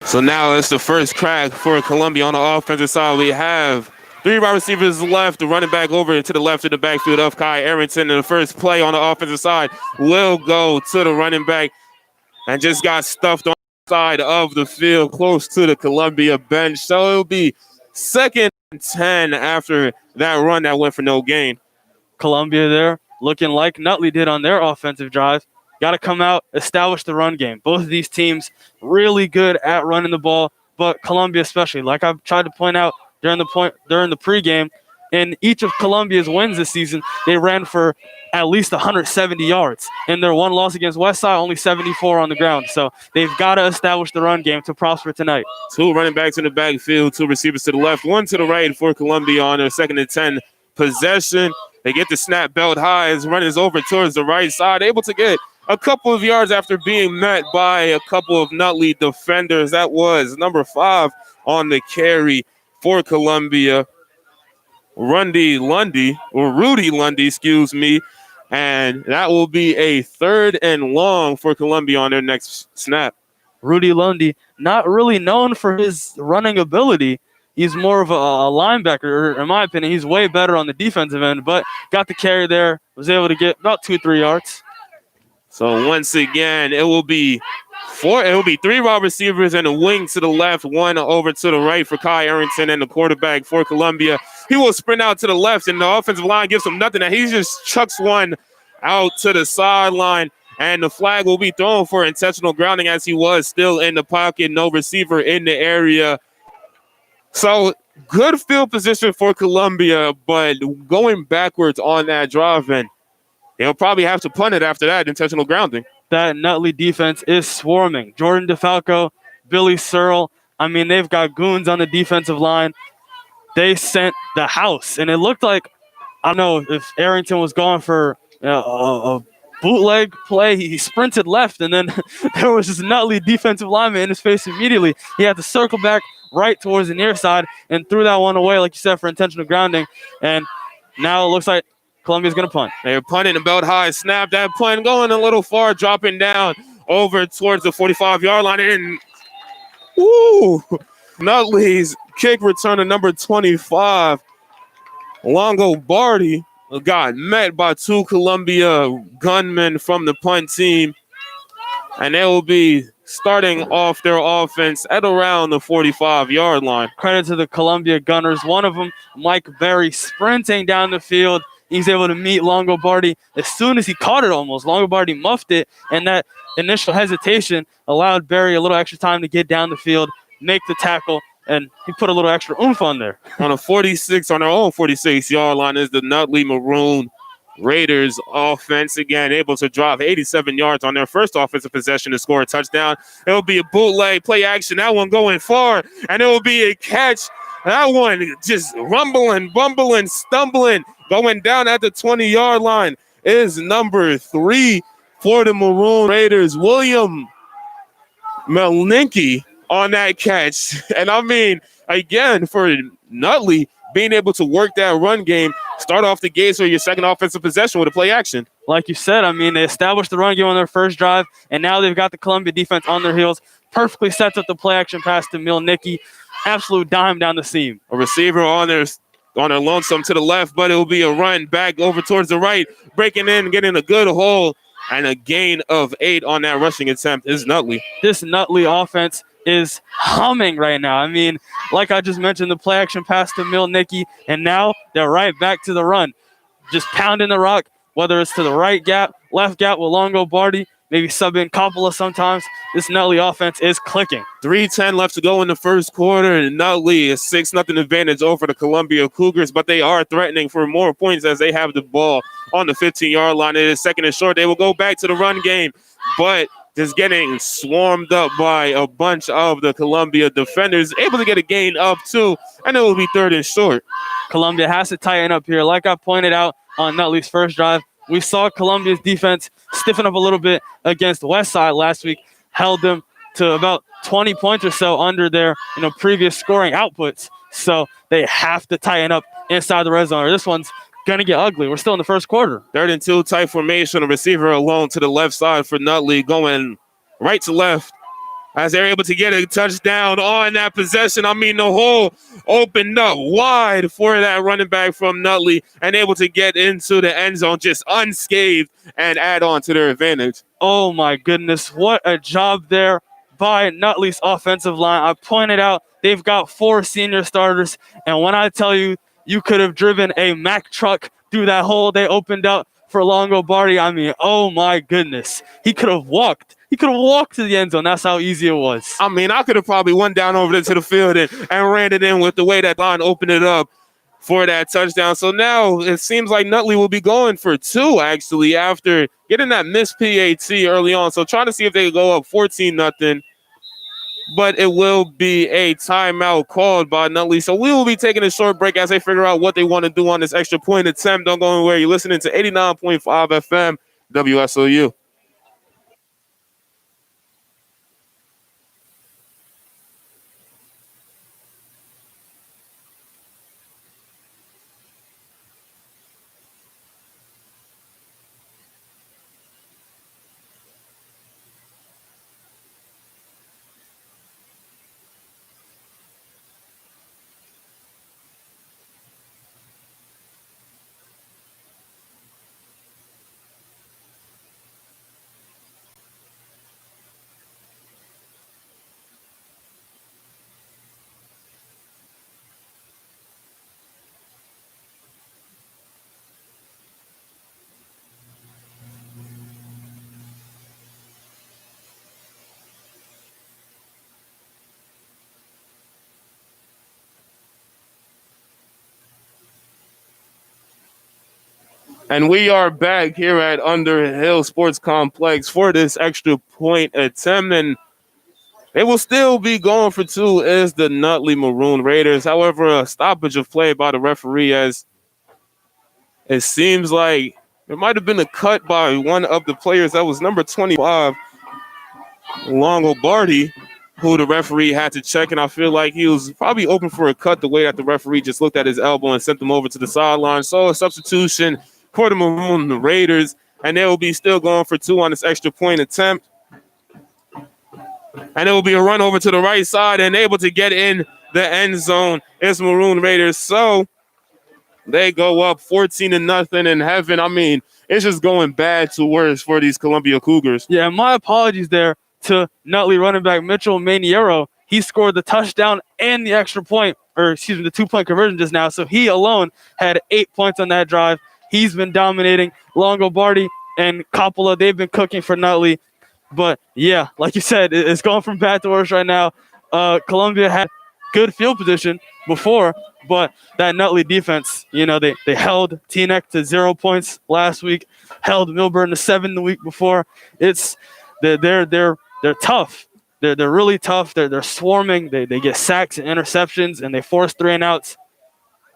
So now it's the first crack for Columbia on the offensive side. We have three wide receivers left, the running back over to the left of the backfield of Kai Arrington. And the first play on the offensive side will go to the running back and just got stuffed on the side of the field close to the Columbia bench. So it'll be 2nd and 10 after that run that went for no gain. Columbia there looking like Nutley did on their offensive drive. Got to come out, establish the run game. Both of these teams really good at running the ball, but Columbia especially. Like I've tried to point out during the pregame, in each of Columbia's wins this season, they ran for at least 170 yards. In their one loss against Westside, only 74 on the ground. So they've got to establish the run game to prosper tonight. Two running backs in the backfield, two receivers to the left, one to the right for Columbia on their 2nd and 10 possession. They get the snap belt high as runners over towards the right side, able to get a couple of yards after being met by a couple of Nutley defenders. That was number 5 on the carry for Columbia, Rudy Lundy, excuse me. And that will be a 3rd and long for Columbia on their next snap. Rudy Lundy, not really known for his running ability. He's more of a linebacker. In my opinion, he's way better on the defensive end, but got the carry there, was able to get about 2-3 yards. So once again, it will be 3 wide receivers and a wing to the left, one over to the right for Kai Arrington and the quarterback for Columbia. He will sprint out to the left, and the offensive line gives him nothing. And he just chucks one out to the sideline, and the flag will be thrown for intentional grounding as he was still in the pocket. No receiver in the area. So good field position for Columbia, but going backwards on that drive, and they'll probably have to punt it after that intentional grounding. That Nutley defense is swarming. Jordan DeFalco, Billy Searle. I mean, they've got goons on the defensive line. They sent the house, and it looked like, I don't know if Arrington was going for a bootleg play. He sprinted left, and then there was this Nutley defensive lineman in his face immediately. He had to circle back right towards the near side and threw that one away, like you said, for intentional grounding. And now it looks like Columbia's going to punt. They're punting about high. Snap that punt going a little far, dropping down over towards the 45-yard line. And Nutley's kick returner number 25, Longobardi, got met by 2 Columbia gunmen from the punt team. And they will be starting off their offense at around the 45-yard line. Credit to the Columbia Gunners. One of them, Mike Berry, sprinting down the field. He's able to meet Longobardi. As soon as he caught it almost, Longobardi muffed it, and that initial hesitation allowed Berry a little extra time to get down the field, make the tackle, and he put a little extra oomph on there. On their own 46-yard line is the Nutley Maroon Raiders offense, again able to drop 87 yards on their first offensive possession to score a touchdown. It will be a bootleg play action, that one going far, and it will be a catch. That one just rumbling, bumbling, stumbling, going down at the 20-yard line is number 3 for the Maroon Raiders, William Melninky on that catch. And I mean, again, for Nutley, being able to work that run game, start off the gates or your second offensive possession with a play action. Like you said, I mean, they established the run game on their first drive, and now they've got the Columbia defense on their heels. Perfectly sets up the play action pass to Melnicki. Absolute dime down the seam. A receiver on their lonesome to the left, but it will be a run back over towards the right, breaking in, getting a good hole, and a gain of 8 on that rushing attempt is Nutley. This Nutley offense is humming right now. I mean, like I just mentioned, the play action pass to Melnicki, and now they're right back to the run. Just pounding the rock, whether it's to the right gap, left gap with Longobardi, maybe sub in Coppola sometimes. This Nutley offense is clicking. 3:10 left to go in the first quarter, and Nutley is 6-0 advantage over the Columbia Cougars, but they are threatening for more points as they have the ball on the 15-yard line. It is 2nd and short. They will go back to the run game, but just getting swarmed up by a bunch of the Columbia defenders, able to get a gain up 2, and it will be 3rd and short. Columbia has to tighten up here. Like I pointed out on Nutley's first drive, we saw Columbia's defense stiffen up a little bit against Westside last week, held them to about 20 points or so under their previous scoring outputs. So they have to tighten up inside the red zone, or this one's going to get ugly. We're still in the first quarter. 3rd and 2 tight formation, a receiver alone to the left side for Nutley, going right to left as they're able to get a touchdown on that possession. I mean, the hole opened up wide for that running back from Nutley and able to get into the end zone just unscathed and add on to their advantage. Oh my goodness, what a job there by Nutley's offensive line. I pointed out they've got 4 senior starters, and when I tell you, you could have driven a Mack truck through that hole they opened up for Longobardi. I mean, oh my goodness. He could have walked. He could have walked to the end zone. That's how easy it was. I mean, I could have probably went down over there to the field and ran it in with the way that line opened it up for that touchdown. So now it seems like Nutley will be going for 2, actually, after getting that missed PAT early on. So trying to see if they could go up 14-0. But it will be a timeout called by Nutley. So we will be taking a short break as they figure out what they want to do on this extra point attempt. Don't go anywhere. You're listening to 89.5 FM WSOU. And we are back here at Underhill Sports Complex for this extra point attempt. And they will still be going for 2 as the Nutley Maroon Raiders. However, a stoppage of play by the referee, as it seems like there might have been a cut by one of the players. That was number 25, Longobardi, who the referee had to check. And I feel like he was probably open for a cut the way that the referee just looked at his elbow and sent him over to the sideline. So a substitution for the Maroon Raiders, and they will be still going for 2 on this extra point attempt. And it will be a run over to the right side and able to get in the end zone. It's Maroon Raiders. So they go up 14-0 in heaven. I mean, it's just going bad to worse for these Columbia Cougars. Yeah, my apologies there to Nutley running back Mitchell Maniero. He scored the touchdown and the extra point, or excuse me, the 2-point conversion just now. So he alone had 8 points on that drive. He's been dominating. Longobardi and Coppola, they've been cooking for Nutley. But, yeah, like you said, it's going from bad to worse right now. Columbia had good field position before, but that Nutley defense, you know, they held Teaneck to 0 points last week, held Milburn to 7 the week before. They're tough. They're really tough. They're swarming. They get sacks and interceptions, and they force 3 and outs.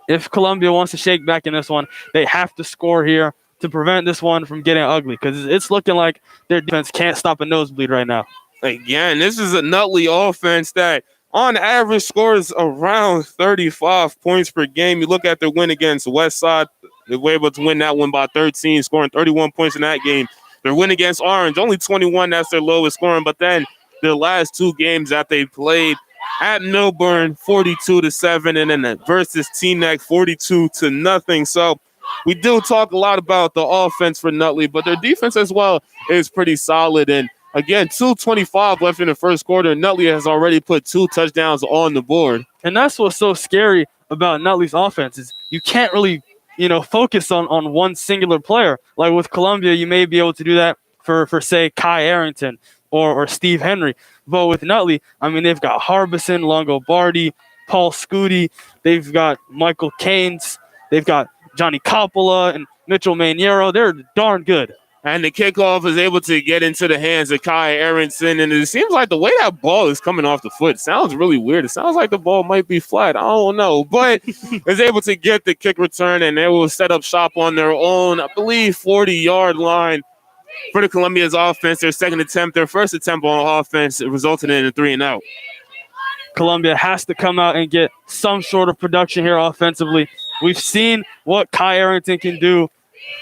If Columbia wants to shake back in this one, they have to score here to prevent this one from getting ugly, because it's looking like their defense can't stop a nosebleed right now. Again, this is a Nutley offense that on average scores around 35 points per game. You look at their win against Westside, they were able to win that one by 13, scoring 31 points in that game. Their win against Orange, only 21, that's their lowest scoring, but then their last 2 games that they played, at Milburn, 42-7, and then versus Teaneck, 42-0. So we do talk a lot about the offense for Nutley, but their defense as well is pretty solid. And again, 2:25 left in the first quarter. Nutley has already put 2 touchdowns on the board. And that's what's so scary about Nutley's offense is you can't really, focus on one singular player. Like with Columbia, you may be able to do that for say, Kai Arrington or Steve Henry. But with Nutley, I mean, they've got Harbison, Longobardi, Paul Scooty. They've got Michael Keynes. They've got Johnny Coppola and Mitchell Maniero. They're darn good. And the kickoff is able to get into the hands of Kai Aronson. And it seems like the way that ball is coming off the foot sounds really weird. It sounds like the ball might be flat. I don't know. But is able to get the kick return, and they will set up shop on their own, I believe, 40-yard line for the Columbia's offense. Their second attempt, their first attempt on offense, it resulted in a 3-and-out. Columbia has to come out and get some sort of production here offensively. We've seen what Kai Arrington can do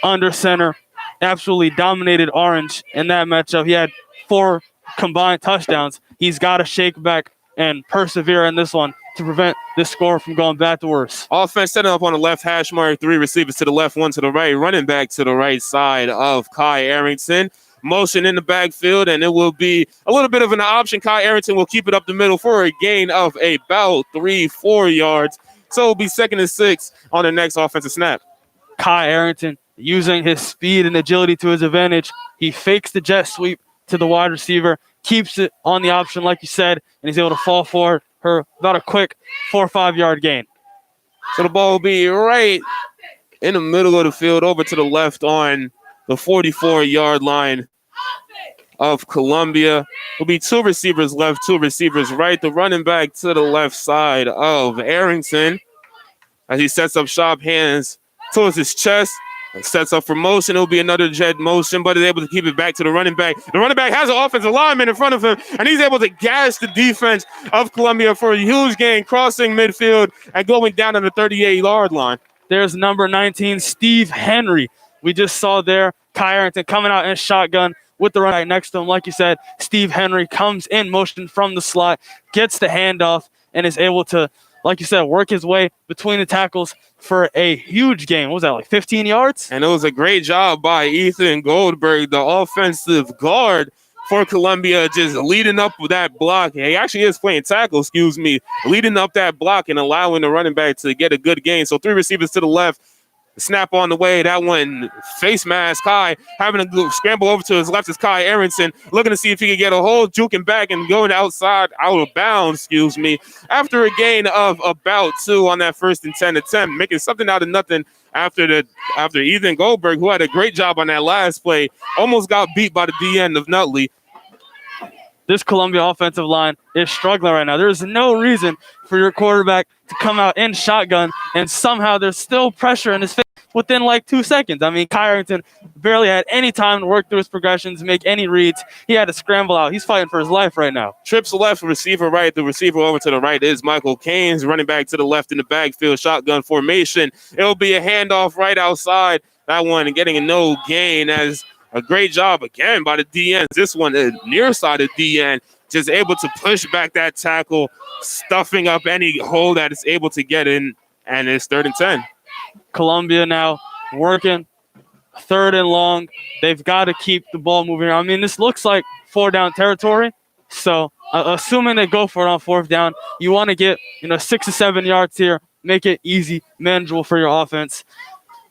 under center. Absolutely dominated Orange in that matchup. He had 4 combined touchdowns. he's got to shake back and persevere in this one to prevent this score from going back to worse. Offense setting up on the left hash mark, 3 receivers to the left, 1 to the right, running back to the right side of Kai Arrington. Motion in the backfield, and it will be a little bit of an option. Kai Arrington will keep it up the middle for a gain of about 3-4 yards. So it'll be 2nd and 6 on the next offensive snap. Kai Arrington using his speed and agility to his advantage. He fakes the jet sweep to the wide receiver, keeps it on the option like you said, and he's able to fall forward for about a quick 4 or 5 yard gain. So the ball will be right in the middle of the field over to the left on the 44-yard line of Columbia. Will be 2 receivers left, 2 receivers right. The running back to the left side of Arrington as he sets up shop, hands towards his chest. Sets up for motion. It'll be another jet motion, but is able to keep it back to the running back. The running back has an offensive lineman in front of him, and he's able to gash the defense of Columbia for a huge gain, crossing midfield and going down on the 38-yard line. There's number 19, Steve Henry. We just saw there Kai Arrington coming out in shotgun with the running back next to him. Like you said, Steve Henry comes in motion from the slot, gets the handoff, and is able to, like you said, work his way between the tackles for a huge gain. What was that, like 15 yards? And it was a great job by Ethan Goldberg, the offensive guard for Columbia, just leading up with that block. He actually is playing tackle, leading up that block and allowing the running back to get a good gain. So 3 receivers to the left. Snap on the way. That one face mask. Kai having to scramble over to his left is Kai Arrington, looking to see if he can get a hold, juking back and going out of bounds, after a gain of about 2 on that 1st and 10 attempt, making something out of nothing after Ethan Goldberg, who had a great job on that last play, almost got beat by the DN of Nutley. This Columbia offensive line is struggling right now. There's no reason for your quarterback to come out in shotgun, and somehow there's still pressure in his face within like 2 seconds. I mean, Kai Arrington barely had any time to work through his progressions, make any reads. He had to scramble out. He's fighting for his life right now. Trips left, receiver right. The receiver over to the right is Michael Caines, running back to the left in the backfield, shotgun formation. It'll be a handoff right outside. That one getting a no gain as a great job again by the DNs. This one, the near side of DN, just able to push back that tackle, stuffing up any hole that is able to get in, and it's 3rd and 10. Columbia now working 3rd and long. They've got to keep the ball moving around. I mean, this looks like 4-down territory. So assuming they go for it on 4th down, you want to get 6 to 7 yards here, make it easy, manageable for your offense.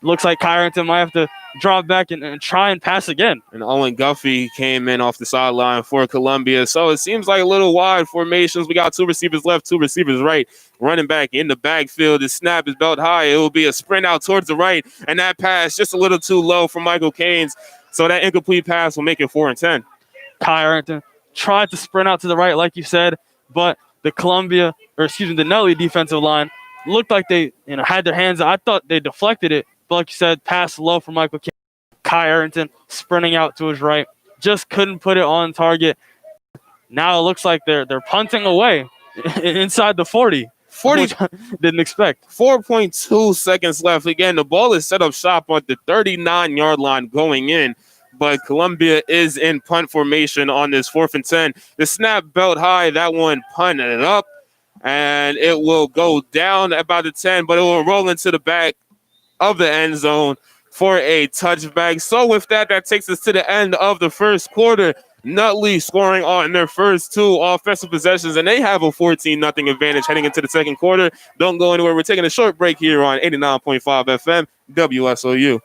Looks like Kai Arrington might have to drop back and try and pass again. And Owen Guffey came in off the sideline for Columbia. So it seems like a little wide formations. We got 2 receivers left, 2 receivers right. Running back in the backfield. The snap is belt high. It will be a sprint out towards the right. And that pass just a little too low for Michael Caines. So that incomplete pass will make it 4 and 10. Kai Arrington tried to sprint out to the right, like you said, but the Nutley defensive line looked like they had their hands. I thought they deflected it. But like you said, pass low for Michael Caines. Kai Arrington sprinting out to his right. Just couldn't put it on target. Now it looks like they're punting away inside the 40. 40 which I didn't expect. 4.2 seconds left. Again, the ball is set up shop on the 39-yard line going in. But Columbia is in punt formation on this 4th and 10. The snap belt high. That one punted up. And it will go down about the 10, but it will roll into the back of the end zone for a touchback. So with that takes us to the end of the 1st quarter. Nutley scoring on their first 2 offensive possessions, and they have a 14-0 advantage heading into the 2nd quarter. Don't go anywhere. We're taking a short break here on 89.5 FM WSOU.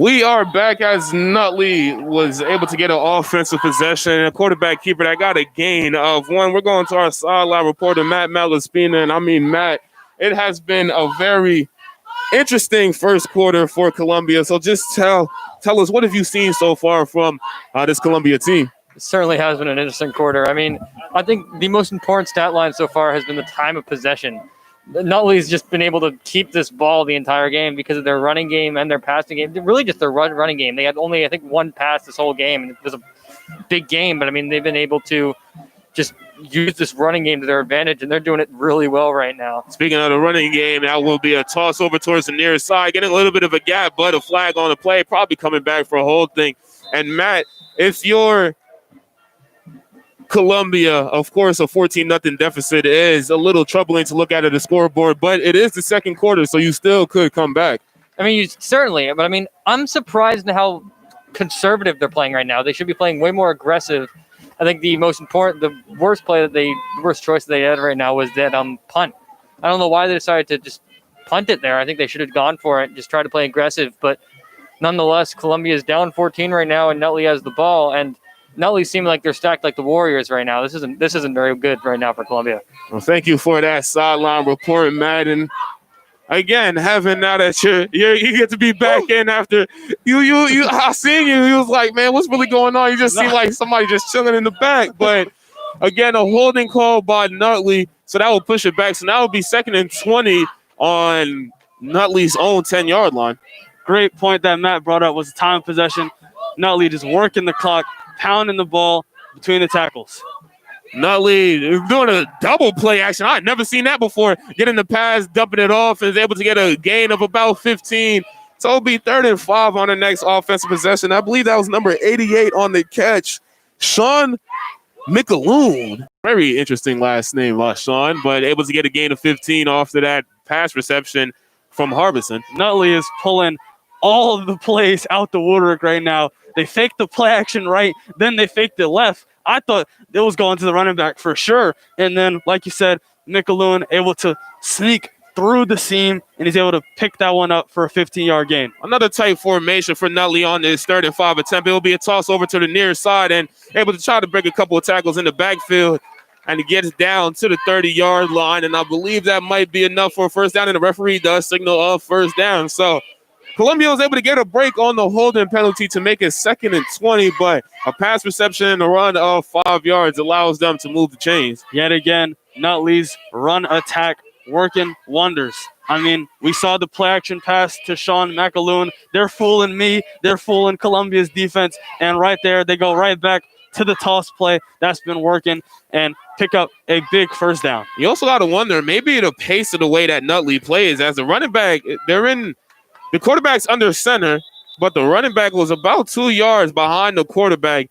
We are back as Nutley was able to get an offensive possession and a quarterback keeper that got a gain of 1. We're going to our sideline reporter, Matt Malaspina. And I mean, Matt, it has been a very interesting first quarter for Columbia. So just tell us, what have you seen so far from this Columbia team? It certainly has been an interesting quarter. I mean, I think the most important stat line so far has been the time of possession. Nutley's just been able to keep this ball the entire game because of their running game and their passing game. Really just their running game. They had only, I think, 1 pass this whole game. And it was a big game, but I mean, they've been able to just use this running game to their advantage, and they're doing it really well right now. Speaking of the running game, that will be a toss over towards the near side, getting a little bit of a gap, but a flag on the play, probably coming back for a holding. And Matt, if you're Columbia, of course, a 14-0 deficit is a little troubling to look at the scoreboard, but it is the second quarter, so you still could come back. I mean, certainly, but I mean, I'm surprised at how conservative they're playing right now. They should be playing way more aggressive. I think the worst choice they had right now was that punt. I don't know why they decided to just punt it there. I think they should have gone for it and just try to play aggressive, but nonetheless, Columbia is down 14 right now, and Nutley has the ball, and Nutley seem like they're stacked like the Warriors right now. This isn't very good right now for Columbia. Well, thank you for that sideline report, Matt. And again, having now that you get to be back in after you I seen you. He was like, man, what's really going on? You just seem like somebody just chilling in the back. But again, a holding call by Nutley, so that will push it back. So now it'll be 2nd and 20 on Nutley's own 10-yard line. Great point that Matt brought up was time of possession. Nutley just working the clock, pounding the ball between the tackles. Nutley doing a double play action. I've never seen that before. Getting the pass, dumping it off, and is able to get a gain of about 15. So it'll be 3rd and 5 on the next offensive possession. I believe that was number 88 on the catch, Sean McAloon. Very interesting last name, Sean, but able to get a gain of 15 off to that pass reception from Harbison. Nutley is pulling all of the plays out the woodwork right now. They faked the play action right, then they faked it left. I thought it was going to the running back for sure. And then, like you said, McAloon able to sneak through the seam, and he's able to pick that one up for a 15-yard gain. Another tight formation for Nutley on this 3rd and 5 attempt. It will be a toss over to the near side and able to try to break a couple of tackles in the backfield. And he gets down to the 30-yard line, and I believe that might be enough for a first down, and the referee does signal a first down. So Columbia was able to get a break on the holding penalty to make it 2nd and 20, but a pass reception and a run of 5 yards allows them to move the chains. Yet again, Nutley's run attack working wonders. I mean, we saw the play action pass to Sean McAloon. They're fooling me. They're fooling Columbia's defense. And right there, they go right back to the toss play. That's been working and pick up a big first down. You also got to wonder, maybe the pace of the way that Nutley plays as a running back, the quarterback's under center, but the running back was about 2 yards behind the quarterback,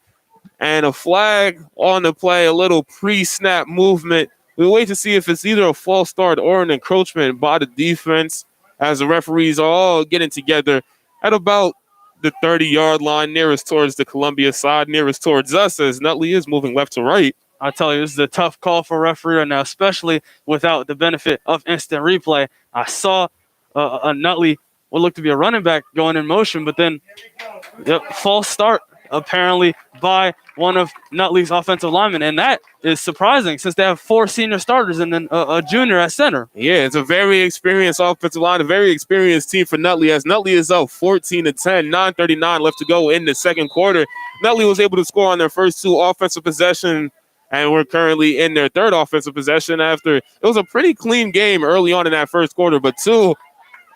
and a flag on the play, a little pre-snap movement. We'll wait to see if it's either a false start or an encroachment by the defense as the referees are all getting together at about the 30-yard line, nearest towards the Columbia side, nearest towards us, as Nutley is moving left to right. I tell you, this is a tough call for a referee right now, especially without the benefit of instant replay. I saw a Nutley what looked to be a running back going in motion, but then false start apparently by one of Nutley's offensive linemen, and that is surprising since they have 4 senior starters and then a junior at center. Yeah, it's a very experienced offensive line, a very experienced team for Nutley, as Nutley is up 14-10, 9:39 left to go in the second quarter. Nutley was able to score on their first 2 offensive possessions, and we're currently in their 3rd offensive possession after it was a pretty clean game early on in that first quarter, but 2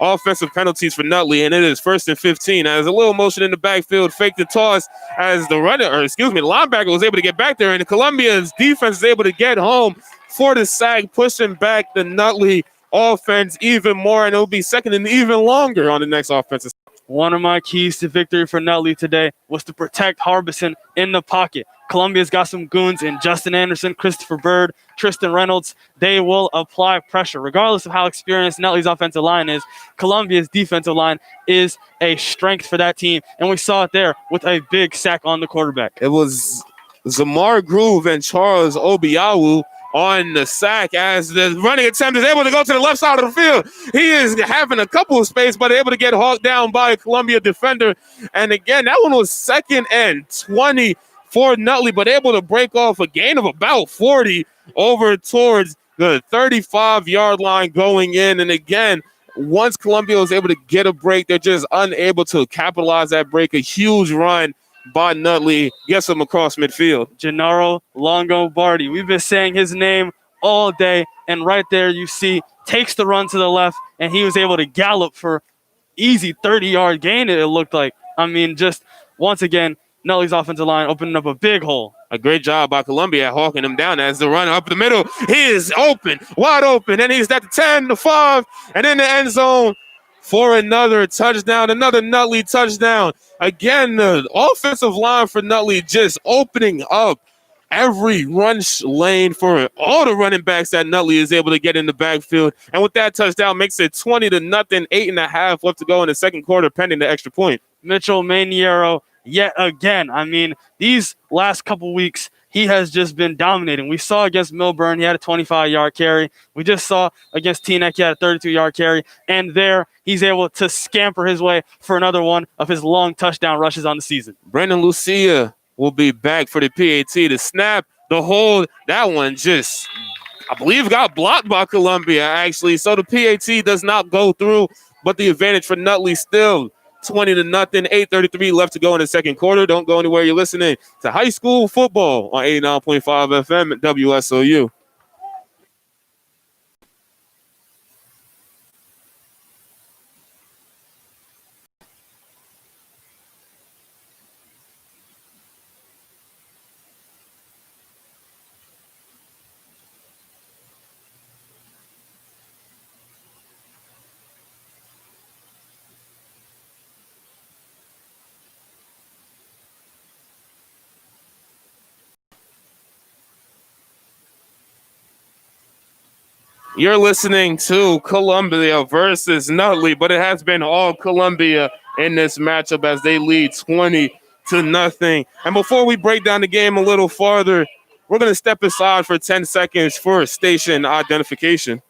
offensive penalties for Nutley, and it is 1st and 15. As a little motion in the backfield, fake the toss as the linebacker was able to get back there, and Columbia's defense is able to get home for the sack, pushing back the Nutley offense even more, and it'll be 2nd and even longer on the next offensive. One of my keys to victory for Nutley today was to protect Harbison in the pocket. Columbia's got some goons in Justin Anderson, Christopher Bird, Tristan Reynolds. They will apply pressure. Regardless of how experienced Nutley's offensive line is, Columbia's defensive line is a strength for that team. And we saw it there with a big sack on the quarterback. It was Zamar Groove and Charles Obiawu on the sack as the running attempt is able to go to the left side of the field. He is having a couple of space, but able to get hawked down by a Columbia defender. And again, that one was 2nd and 20 for Nutley, but able to break off a gain of about 40 over towards the 35-yard line going in. And again, once Columbia was able to get a break, they're just unable to capitalize that break. A huge run by Nutley gets him across midfield. Gennaro Longobardi. We've been saying his name all day, and right there you see takes the run to the left, and he was able to gallop for easy 30-yard gain, it looked like. I mean, just once again, Nutley's offensive line opening up a big hole. A great job by Columbia hawking him down as the run up the middle. He is open, wide open, and he's at the 10, the 5, and in the end zone for another touchdown, another Nutley touchdown. Again, the offensive line for Nutley just opening up every run lane for all the running backs that Nutley is able to get in the backfield. And with that touchdown, makes it 20-0, 8.5 left to go in the second quarter, pending the extra point. Mitchell Maniero, yet again. I mean, these last couple weeks, he has just been dominating. We saw against Milburn, he had a 25-yard carry. We just saw against Teaneck, he had a 32-yard carry. And there, he's able to scamper his way for another one of his long touchdown rushes on the season. Brandon Lucia will be back for the PAT. The snap, the hold, that one just, I believe, got blocked by Columbia, actually. So the PAT does not go through, but the advantage for Nutley still 20-0, 8:33 left to go in the second quarter. Don't go anywhere. You're listening to high school football on 89.5 FM at WSOU. You're listening to Columbia versus Nutley, but it has been all Columbia in this matchup as they lead 20-0. And before we break down the game a little farther, we're going to step aside for 10 seconds for station identification.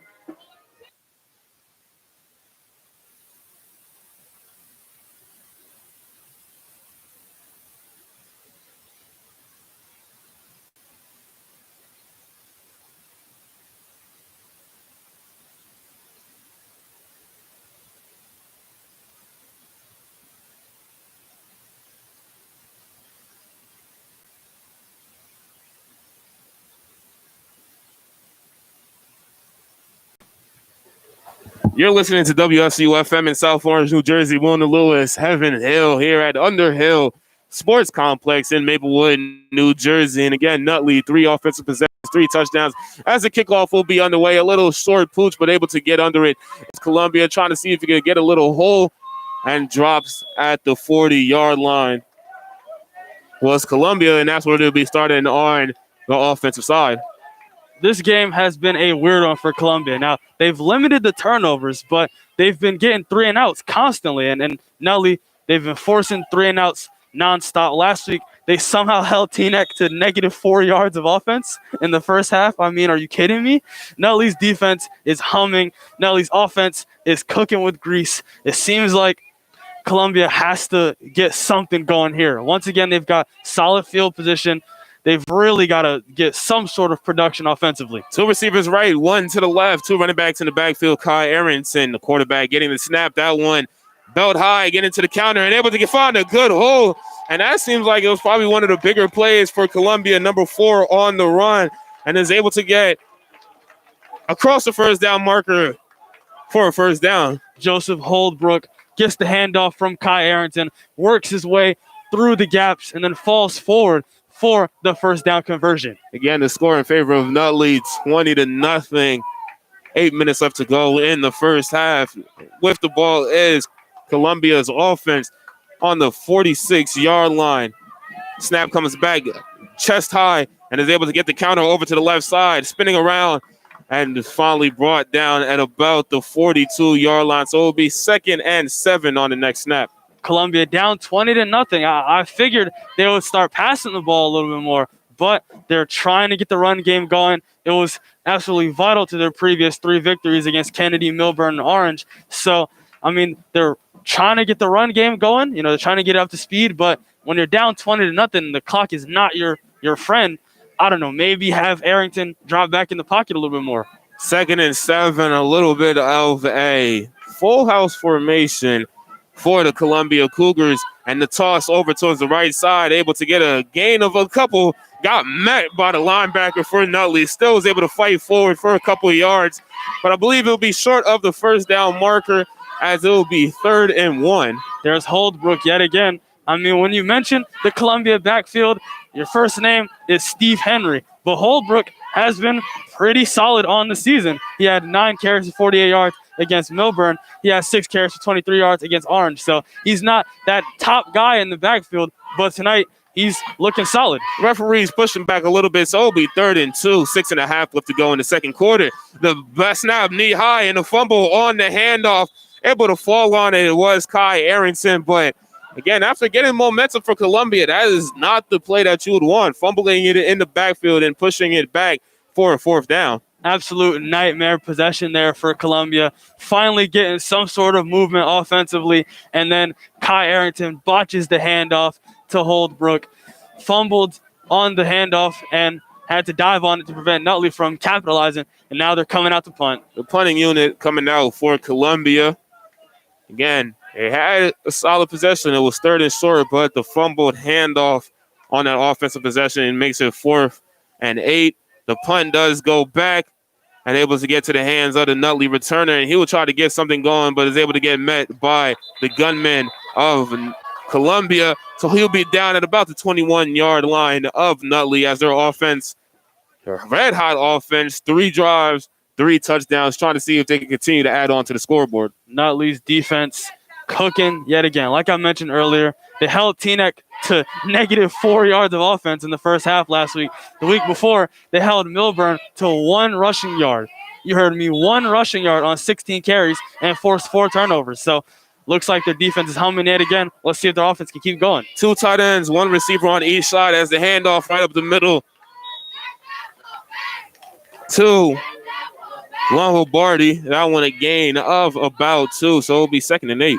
You're listening to WSU FM in South Orange, New Jersey. Wilner Lewis, Heaven Hill here at Underhill Sports Complex in Maplewood, New Jersey. And again, Nutley, 3 offensive possessions, 3 touchdowns. As the kickoff will be underway, a little short pooch, but able to get under it. It's Columbia trying to see if he can get a little hole and drops at the 40-yard line. Well, it's Columbia, and that's where they'll be starting on the offensive side. This game has been a weird one for Columbia. Now, they've limited the turnovers, but they've been getting 3 and outs constantly. And Nutley, they've been forcing 3 and outs nonstop. Last week, they somehow held Teaneck to -4 yards of offense in the first half. I mean, are you kidding me? Nutley's defense is humming. Nutley's offense is cooking with grease. It seems like Columbia has to get something going here. Once again, they've got solid field position. They've really got to get some sort of production offensively. 2 receivers right, 1 to the left, 2 running backs in the backfield. Kai Aronson, the quarterback, getting the snap. That one belt high, getting to the counter and able to find a good hole. And that seems like it was probably one of the bigger plays for Columbia, number 4 on the run, and is able to get across the first down marker for a first down. Joseph Holdbrook gets the handoff from Kai Aronson, works his way through the gaps, and then falls forward for the first down conversion. Again, the score in favor of Nutley, 20-0. 8 minutes left to go in the first half. With the ball is Columbia's offense on the 46-yard line. Snap comes back chest high and is able to get the counter over to the left side, spinning around, and is finally brought down at about the 42-yard line. So it will be 2nd and 7 on the next snap. Columbia down 20-0. I figured they would start passing the ball a little bit more, but they're trying to get the run game going. It was absolutely vital to their previous 3 victories against Kennedy, Milburn, and Orange. So, I mean, they're trying to get the run game going. They're trying to get it up to speed, but when you're down 20-0, the clock is not your friend. I don't know, maybe have Arrington drop back in the pocket a little bit more. 2nd and 7, a little bit of a full house formation for the Columbia Cougars, and the toss over towards the right side, able to get a gain of a couple, got met by the linebacker for Nutley, still was able to fight forward for a couple of yards, but I believe it'll be short of the first down marker as it will be 3rd and 1. There's Holdbrook yet again. I mean, when you mention the Columbia backfield, your first name is Steve Henry, but Holdbrook has been pretty solid on the season. He had 9 carries for 48 yards against Milburn. He has 6 carries for 23 yards against Orange. So he's not that top guy in the backfield, but tonight he's looking solid. Referees pushing back a little bit, so it'll be 3rd and 2, 6.5 left to go in the second quarter. The best snap knee high and the fumble on the handoff, able to fall on it. It was Kai Arrington, but again, after getting momentum for Columbia, that is not the play that you would want. Fumbling it in the backfield and pushing it back for a 4th down. Absolute nightmare possession there for Columbia. Finally getting some sort of movement offensively, and then Kai Arrington botches the handoff to Holdbrook. Fumbled on the handoff and had to dive on it to prevent Nutley from capitalizing, and now they're coming out to punt. The punting unit coming out for Columbia. Again, they had a solid possession. It was 3rd and short, but the fumbled handoff on that offensive possession makes it 4th and 8. The punt does go back and able to get to the hands of the Nutley returner, and he will try to get something going, but is able to get met by the gunman of Columbia. So he'll be down at about the 21-yard line of Nutley as their offense, their red-hot offense, 3 drives, 3 touchdowns, trying to see if they can continue to add on to the scoreboard. Nutley's defense cooking yet again. Like I mentioned earlier, they held Teaneck to -4 yards of offense in the first half last week. The week before, they held Milburn to 1 rushing yard. You heard me, 1 rushing yard on 16 carries and forced 4 turnovers. So looks like their defense is humming it again. Let's see if their offense can keep going. 2 tight ends, 1 receiver on each side as the handoff right up the middle to Longobardi. That one a gain of about 2, so it'll be 2nd and 8.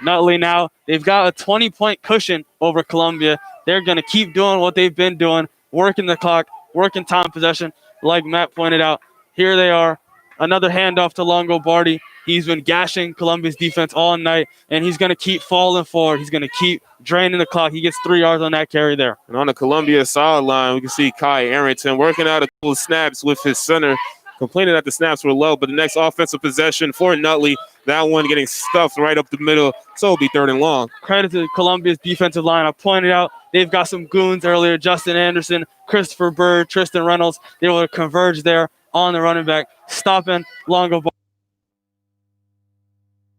Nutley now, they've got a 20-point cushion over Columbia. They're going to keep doing what they've been doing, working the clock, working time possession, like Matt pointed out. Here they are, another handoff to Longobardi. He's been gashing Columbia's defense all night, and he's going to keep falling forward. He's going to keep draining the clock. He gets 3 yards on that carry there. And on the Columbia sideline, we can see Kai Arrington working out a couple of snaps with his center, complaining that the snaps were low, but the next offensive possession for Nutley, that one getting stuffed right up the middle, so it'll be 3rd and long. Credit to Columbia's defensive line. I pointed out they've got some goons earlier, Justin Anderson, Christopher Bird, Tristan Reynolds. They were able to converge there on the running back, stopping Longobardi.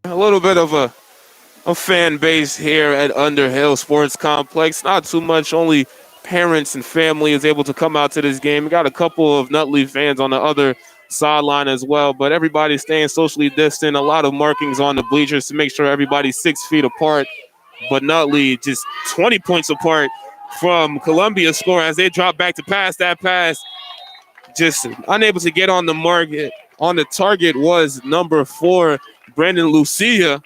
A little bit of a fan base here at Underhill Sports Complex. Not too much, only parents and family is able to come out to this game. We got a couple of Nutley fans on the other sideline as well, but everybody's staying socially distant. A lot of markings on the bleachers to make sure everybody's 6 feet apart. But Nutley just 20 points apart from Columbia's score as they drop back to pass. That pass just unable to get on the market. On the target was number 4, Brandon Lucia.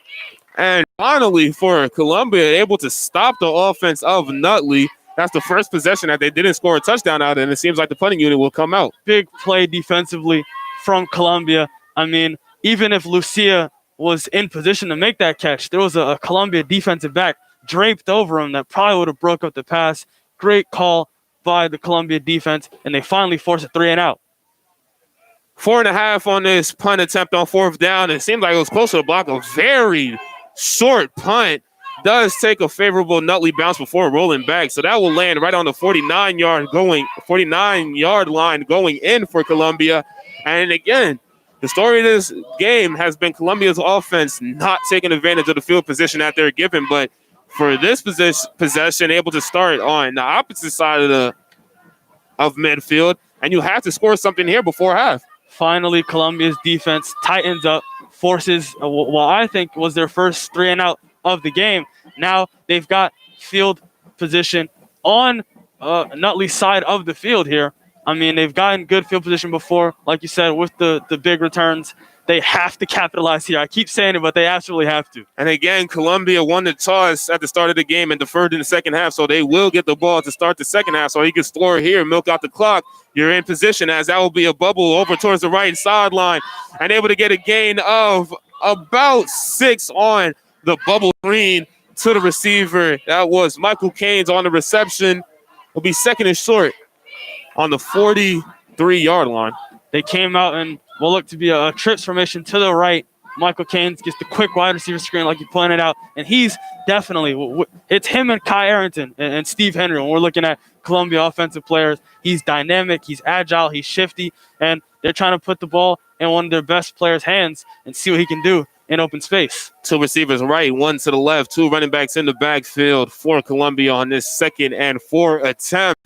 And finally for Columbia, able to stop the offense of Nutley. That's the first possession that they didn't score a touchdown out, and it seems like the punting unit will come out. Big play defensively from Columbia. I mean, even if Lucia was in position to make that catch, there was a Columbia defensive back draped over him that probably would have broke up the pass. Great call by the Columbia defense, and they finally forced a 3 and out. 4.5 on this punt attempt on 4th down. It seemed like it was close to the block. A very short punt. Does take a favorable Nutley bounce before rolling back. So that will land right on the 49-yard line going in for Columbia. And again, the story of this game has been Columbia's offense not taking advantage of the field position that they're given. But for this possession, able to start on the opposite side of midfield, and you have to score something here before half. Finally, Columbia's defense tightens up, forces what I think was their first 3 and out of the game. Now they've got field position on Nutley side of the field here. I mean, they've gotten good field position before, like you said, with the big returns. They have to capitalize here. I keep saying it, but they absolutely have to. And again, Columbia won the toss at the start of the game and deferred in the second half, so they will get the ball to start the second half, so he can score here, milk out the clock. You're in position, as that will be a bubble over towards the right sideline, and able to get a gain of about 6 on the bubble screen to the receiver. That was Michael Caines on the reception. Will be second and short on the 43-yard line. They came out and will look to be a trips formation to the right. Michael Caines gets the quick wide receiver screen, like you pointed out, and he's definitely – it's him and Kai Arrington and Steve Henry. When we're looking at Columbia offensive players, he's dynamic, he's agile, he's shifty, and they're trying to put the ball in one of their best players' hands and see what he can do in open space. 2 receivers right, 1 to the left, 2 running backs in the backfield for Columbia on this 2nd and 4 attempt.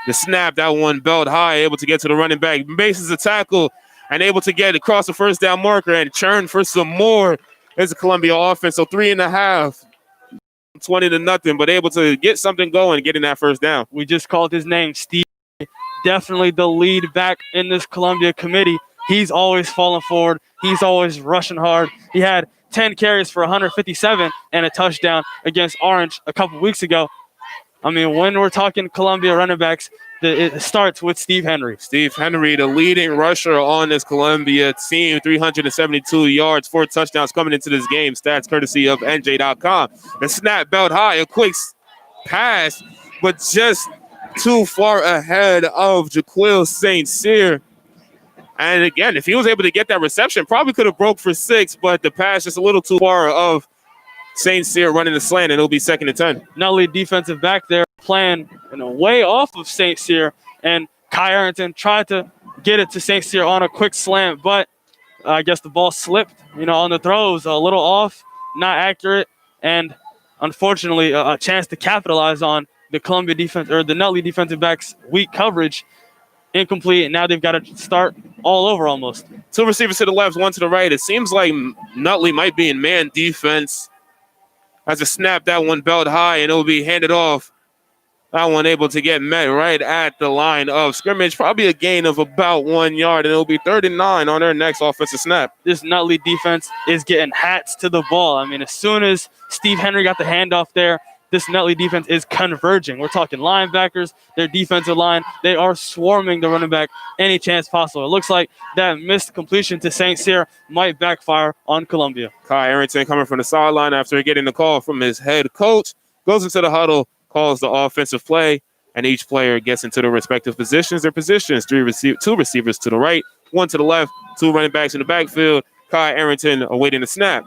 The snap, that one belt high, able to get to the running back, bases a tackle, and able to get across the first down marker and churn for some more. It's a Columbia offense, so 3.5, 20-0, but able to get something going, getting that first down. We just called his name, Steve. Definitely the lead back in this Columbia committee. He's always falling forward. He's always rushing hard. He had 10 carries for 157 and a touchdown against Orange a couple weeks ago. I mean, when we're talking Columbia running backs, it starts with Steve Henry. Steve Henry, the leading rusher on this Columbia team, 372 yards, 4 touchdowns coming into this game. Stats courtesy of NJ.com. The snap belt high, a quick pass, but just too far ahead of Jaquil St. Cyr. And again, if he was able to get that reception, probably could have broke for 6, but the pass just a little too far of St. Cyr running the slant, and it'll be 2nd and 10. Nutley defensive back there playing way off of St. Cyr, and Kai Arrington tried to get it to St. Cyr on a quick slant, but I guess the ball slipped, on the throws, a little off, not accurate, and unfortunately a chance to capitalize on the Columbia defense or the Nutley defensive backs' weak coverage. Incomplete, and now they've got to start all over almost. 2 receivers to the left, 1 to the right. It seems like Nutley might be in man defense. As a snap, that one belt high, and it will be handed off. That one able to get met right at the line of scrimmage. Probably a gain of about 1 yard, and it will be 3rd and 9 on their next offensive snap. This Nutley defense is getting hats to the ball. I mean, as soon as Steve Henry got the handoff there, this Nutley defense is converging. We're talking linebackers, their defensive line. They are swarming the running back any chance possible. It looks like that missed completion to St. Cyr might backfire on Columbia. Kai Arrington coming from the sideline after getting the call from his head coach. Goes into the huddle, calls the offensive play, and each player gets into their respective positions. Their positions, 2 receivers to the right, 1 to the left, 2 running backs in the backfield. Kai Arrington awaiting the snap.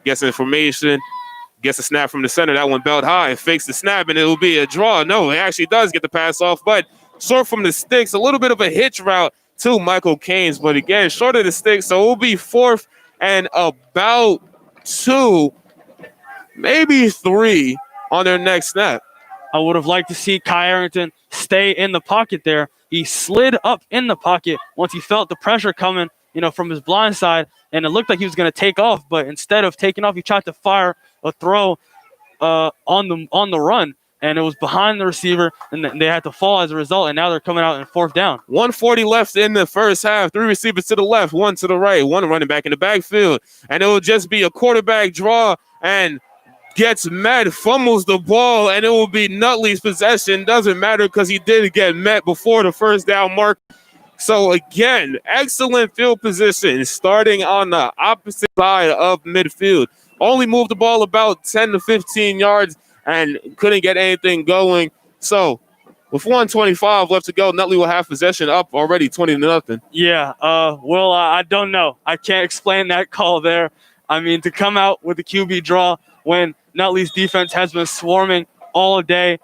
Gets information. Gets a snap from the center. That one belt high. Fakes the snap, and it will be a draw. No, he actually does get the pass off, but short from the sticks. A little bit of a hitch route to Michael Caines, but again, short of the sticks. So it will be 4th and about 2, maybe 3 on their next snap. I would have liked to see Kai Arrington stay in the pocket there. He slid up in the pocket once he felt the pressure coming, from his blind side, and it looked like he was going to take off, but instead of taking off, he tried to fire a throw on the run, and it was behind the receiver, and they had to fall as a result, and now they're coming out in 4th down. 1:40 left in the first half. 3 receivers to the left, 1 to the right, 1 running back in the backfield, and it will just be a quarterback draw, and gets met, fumbles the ball, and it will be Nutley's possession. Doesn't matter because he did get met before the first down mark. So again, excellent field position starting on the opposite side of midfield. Only moved the ball about 10 to 15 yards and couldn't get anything going. So with 1:25 left to go, Nutley will have possession up already 20-0. Yeah, well, I don't know. I can't explain that call there. I mean, to come out with a QB draw when Nutley's defense has been swarming all day,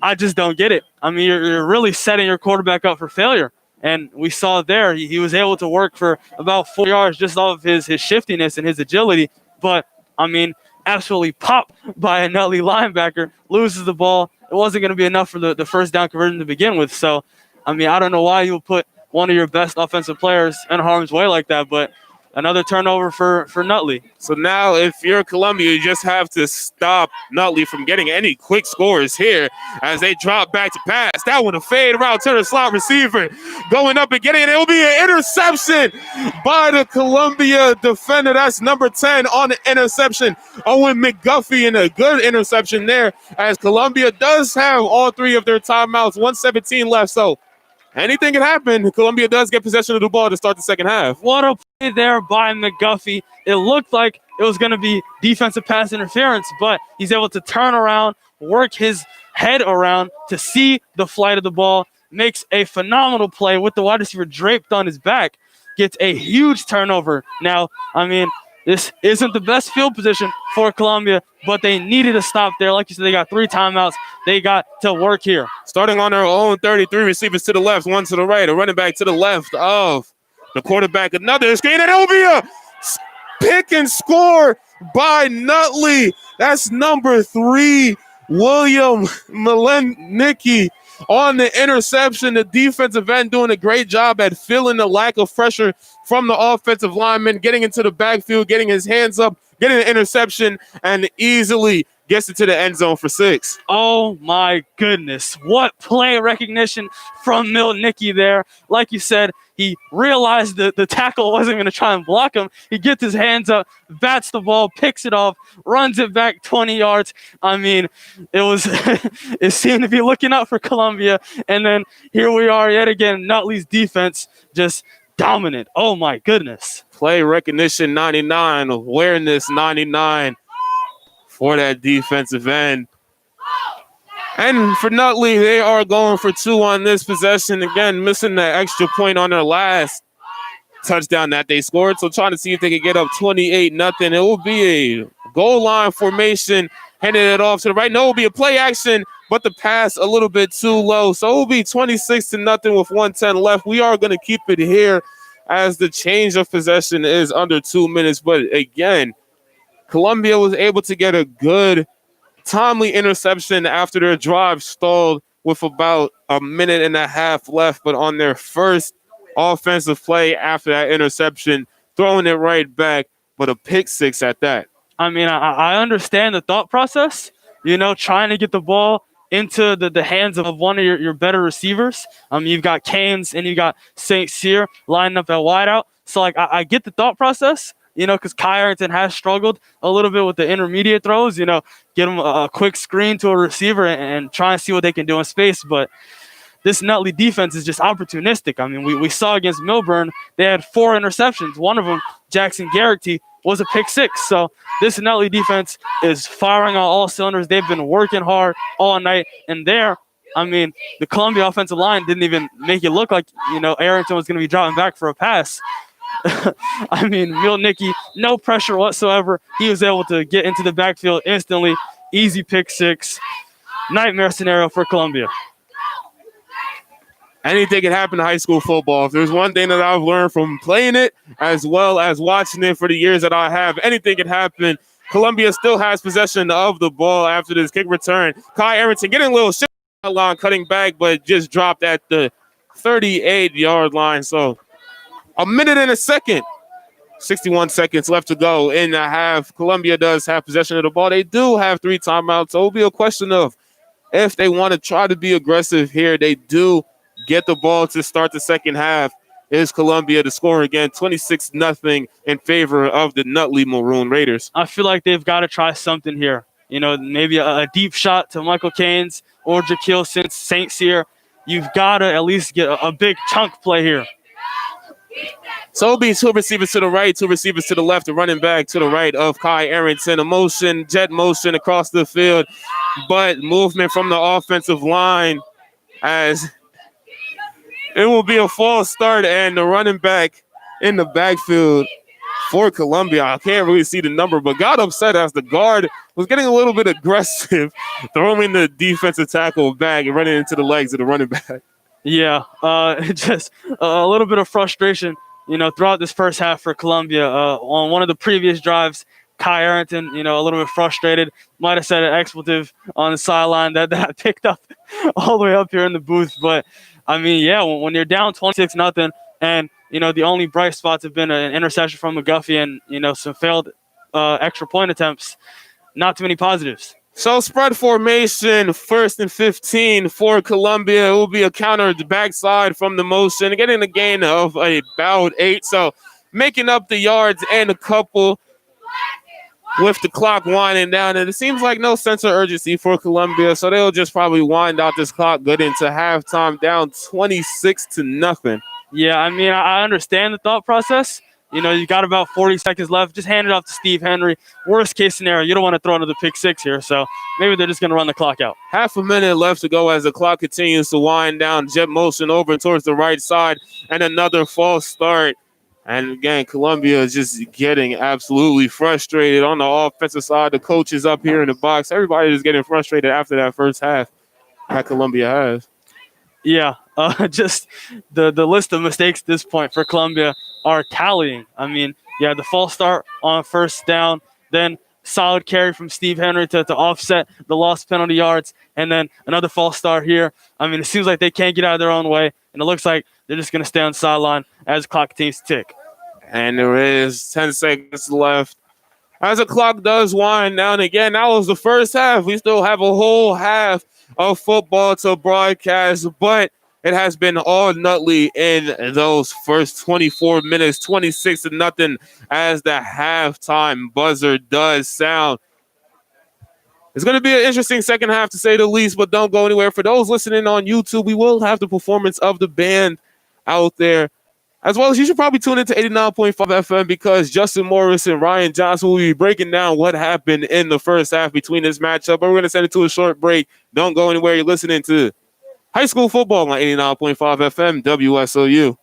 I just don't get it. I mean, you're really setting your quarterback up for failure. And we saw there, he was able to work for about 4 yards just off of his shiftiness and his agility. But, I mean, absolutely popped by a Nutley linebacker, loses the ball. It wasn't going to be enough for the first down conversion to begin with. So, I mean, I don't know why you would put one of your best offensive players in harm's way like that, but another turnover for Nutley. So now if you're Columbia, you just have to stop Nutley from getting any quick scores here as they drop back to pass. That one a fade around to the slot receiver. Going up and getting it. It will be an interception by the Columbia defender. That's number 10 on the interception. Owen McGuffey, and a good interception there as Columbia does have all 3 of their timeouts. 1:17 left. So anything can happen. Columbia does get possession of the ball to start the second half. What a play there by McGuffey. It looked like it was going to be defensive pass interference, but he's able to turn around, work his head around to see the flight of the ball, makes a phenomenal play with the wide receiver draped on his back, gets a huge turnover. Now, I mean, this isn't the best field position for Columbia, but they needed to stop there. Like you said, they got 3 timeouts. They got to work here. Starting on their own 33, receivers to the left, 1 to the right, a running back to the left of the quarterback. Another screen, and it'll be a pick and score by Nutley. That's number 3, William Malenicki on the interception. The defensive end doing a great job at filling the lack of pressure from the offensive lineman, getting into the backfield, getting his hands up, getting an interception, and easily gets into the end zone for 6. Oh my goodness. What play recognition from Malenicki there. Like you said, he realized that the tackle wasn't going to try and block him. He gets his hands up, bats the ball, picks it off, runs it back 20 yards. I mean, it was it seemed to be looking out for Columbia. And then here we are yet again, Nutley's defense just dominant. Oh my goodness. Play recognition 99, awareness 99 for that defensive end. And for Nutley, they are going for 2 on this possession. Again, missing that extra point on their last touchdown that they scored. So trying to see if they can get up 28-0. It will be a goal line formation, handing it off to the right. No, it will be a play action, but the pass a little bit too low. So it will be 26-0 with 1:10 left. We are going to keep it here as the change of possession is under 2 minutes. But again, Columbia was able to get a good timely interception after their drive stalled with about a minute and a half left. But on their first offensive play after that interception, throwing it right back, but a pick 6 at that. I mean, I understand the thought process, trying to get the ball into the hands of one of your better receivers. You've got Canes and you got St. Cyr lining up at wideout. So, I get the thought process, because Kai Arrington has struggled a little bit with the intermediate throws, get him a quick screen to a receiver and try and see what they can do in space. But this Nutley defense is just opportunistic. I mean, we saw against Milburn, they had 4 interceptions. One of them, Jackson Garrity, was a pick 6. So this Nutley defense is firing on all cylinders. They've been working hard all night. And there, I mean, the Columbia offensive line didn't even make it look like, Arrington was going to be dropping back for a pass. I mean, Malenicki, no pressure whatsoever. He was able to get into the backfield instantly. Easy pick 6. Nightmare scenario for Columbia. Anything can happen in high school football. If there's one thing that I've learned from playing it as well as watching it for the years that I have, anything can happen. Columbia still has possession of the ball after this kick return. Kai Arrington getting a little shit line, cutting back, but just dropped at the 38-yard line. So a minute and a second, 61 seconds left to go in the half. Columbia does have possession of the ball. They do have 3 timeouts, so it will be a question of if they want to try to be aggressive here. They do get the ball to start the second half. Is Columbia to score again, 26-0 in favor of the Nutley Maroon Raiders. I feel like they've got to try something here. Maybe a deep shot to Michael Caines or Jaquil St. Cyr. You've got to at least get a big chunk play here. So it'll be 2 receivers to the right, 2 receivers to the left, a running back to the right of Kai Arrington. A jet motion across the field, but movement from the offensive line as it will be a false start, and the running back in the backfield for Columbia, I can't really see the number, but got upset as the guard was getting a little bit aggressive, throwing the defensive tackle back and running into the legs of the running back. Yeah, just a little bit of frustration, throughout this first half for Columbia. On one of the previous drives, Kai Arrington, a little bit frustrated, might have said an expletive on the sideline that picked up all the way up here in the booth. But, I mean, yeah, when you're down 26-0, And, the only bright spots have been an interception from McGuffey and, some failed extra point attempts. Not too many positives. So spread formation, 1st and 15 for Columbia. It will be a counter the backside from the motion, getting a gain of about 8. So making up the yards and a couple with the clock winding down. And it seems like no sense of urgency for Columbia. So they'll just probably wind out this clock good into halftime, down 26-0. Yeah, I mean, I understand the thought process. You got about 40 seconds left. Just hand it off to Steve Henry. Worst case scenario, you don't want to throw another pick six here. So maybe they're just going to run the clock out. Half a minute left to go as the clock continues to wind down. Jet motion over towards the right side and another false start. And again, Columbia is just getting absolutely frustrated on the offensive side. The coaches up here in the box. Everybody is getting frustrated after that first half that Columbia has. Yeah, just the list of mistakes at this point for Columbia are tallying. I mean, yeah, the false start on first down, then solid carry from Steve Henry to offset the lost penalty yards, and then another false start here. I mean, it seems like they can't get out of their own way, and it looks like they're just going to stay on the sideline as the clock continues to tick. And there is 10 seconds left. As the clock does wind down again, that was the first half. We still have a whole half of football to broadcast, but it has been all Nutley in those first 24 minutes, 26-0, as the halftime buzzer does sound. It's going to be an interesting second half, to say the least, but don't go anywhere. For those listening on YouTube, we will have the performance of the band out there. As well as you should probably tune into 89.5 FM because Justin Morris and Ryan Johnson will be breaking down what happened in the first half between this matchup. But we're going to send it to a short break. Don't go anywhere. You're listening to high school football on 89.5 FM WSOU.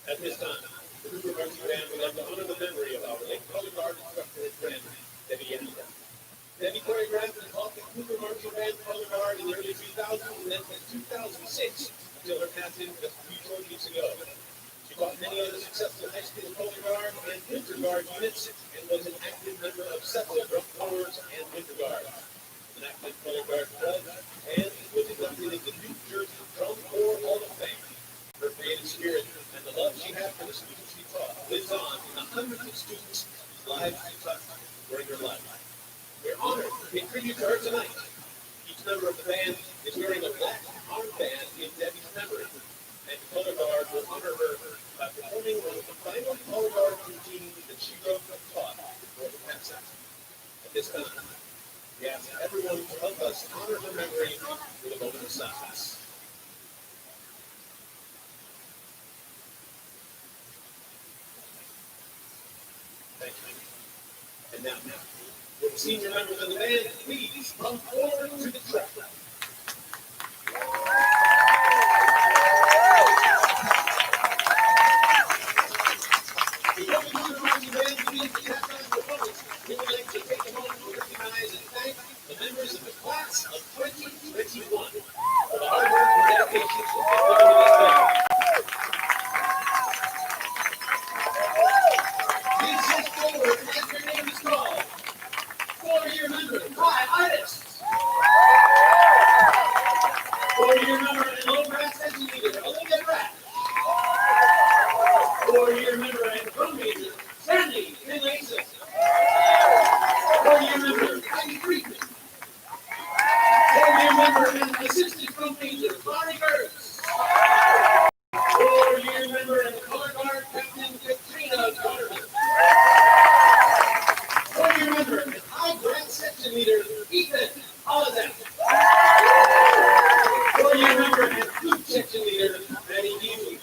At this time, the Cougar marching band would like to honor the memory of our late color guard instructor and friend, Debbie Anderson. Debbie choreographed and taught the Cougar marching band color guard in the early 2000s and then in 2006 until her passing just a few short weeks ago. She taught many other successful high school color guard and interguard Captain Color Guard Club, and was inducted into New Jersey Drum Corps Hall of Fame. Her creative spirit and the love she had for the students she taught lives on in the hundreds of students whose lives she touched during her life. We're honored to pay tribute to her tonight. Each member of the band is wearing a black armband in Debbie's memory, and Color Guard will honor her by performing one of the final Color Guard routines that she wrote and taught before the passing. At this time, we ask everyone to help us honor her memory with a moment of silence. Thank you. And now, will the senior members of the band please come forward to the track? Before we move the marching band begins the halftime performance, we would like to take a moment to recognize and thank the members of the class of 2021 for the hard work and dedication to put this band. Please step forward as your name is called. 4-year member, Kai Itis. 4-year member and low brass section leader, Olivia Pratt. 4-year member and drum major, Sandy Finlayson. 4-year member, Heidi Friedman. 4-year member and assistant drum major, Barney Gertz. 4-year member and color guard captain, Katrina Garner. 4-year member and high brass section leader, Ethan Holizak. 4-year member and flute section leader, Maddie Hughes.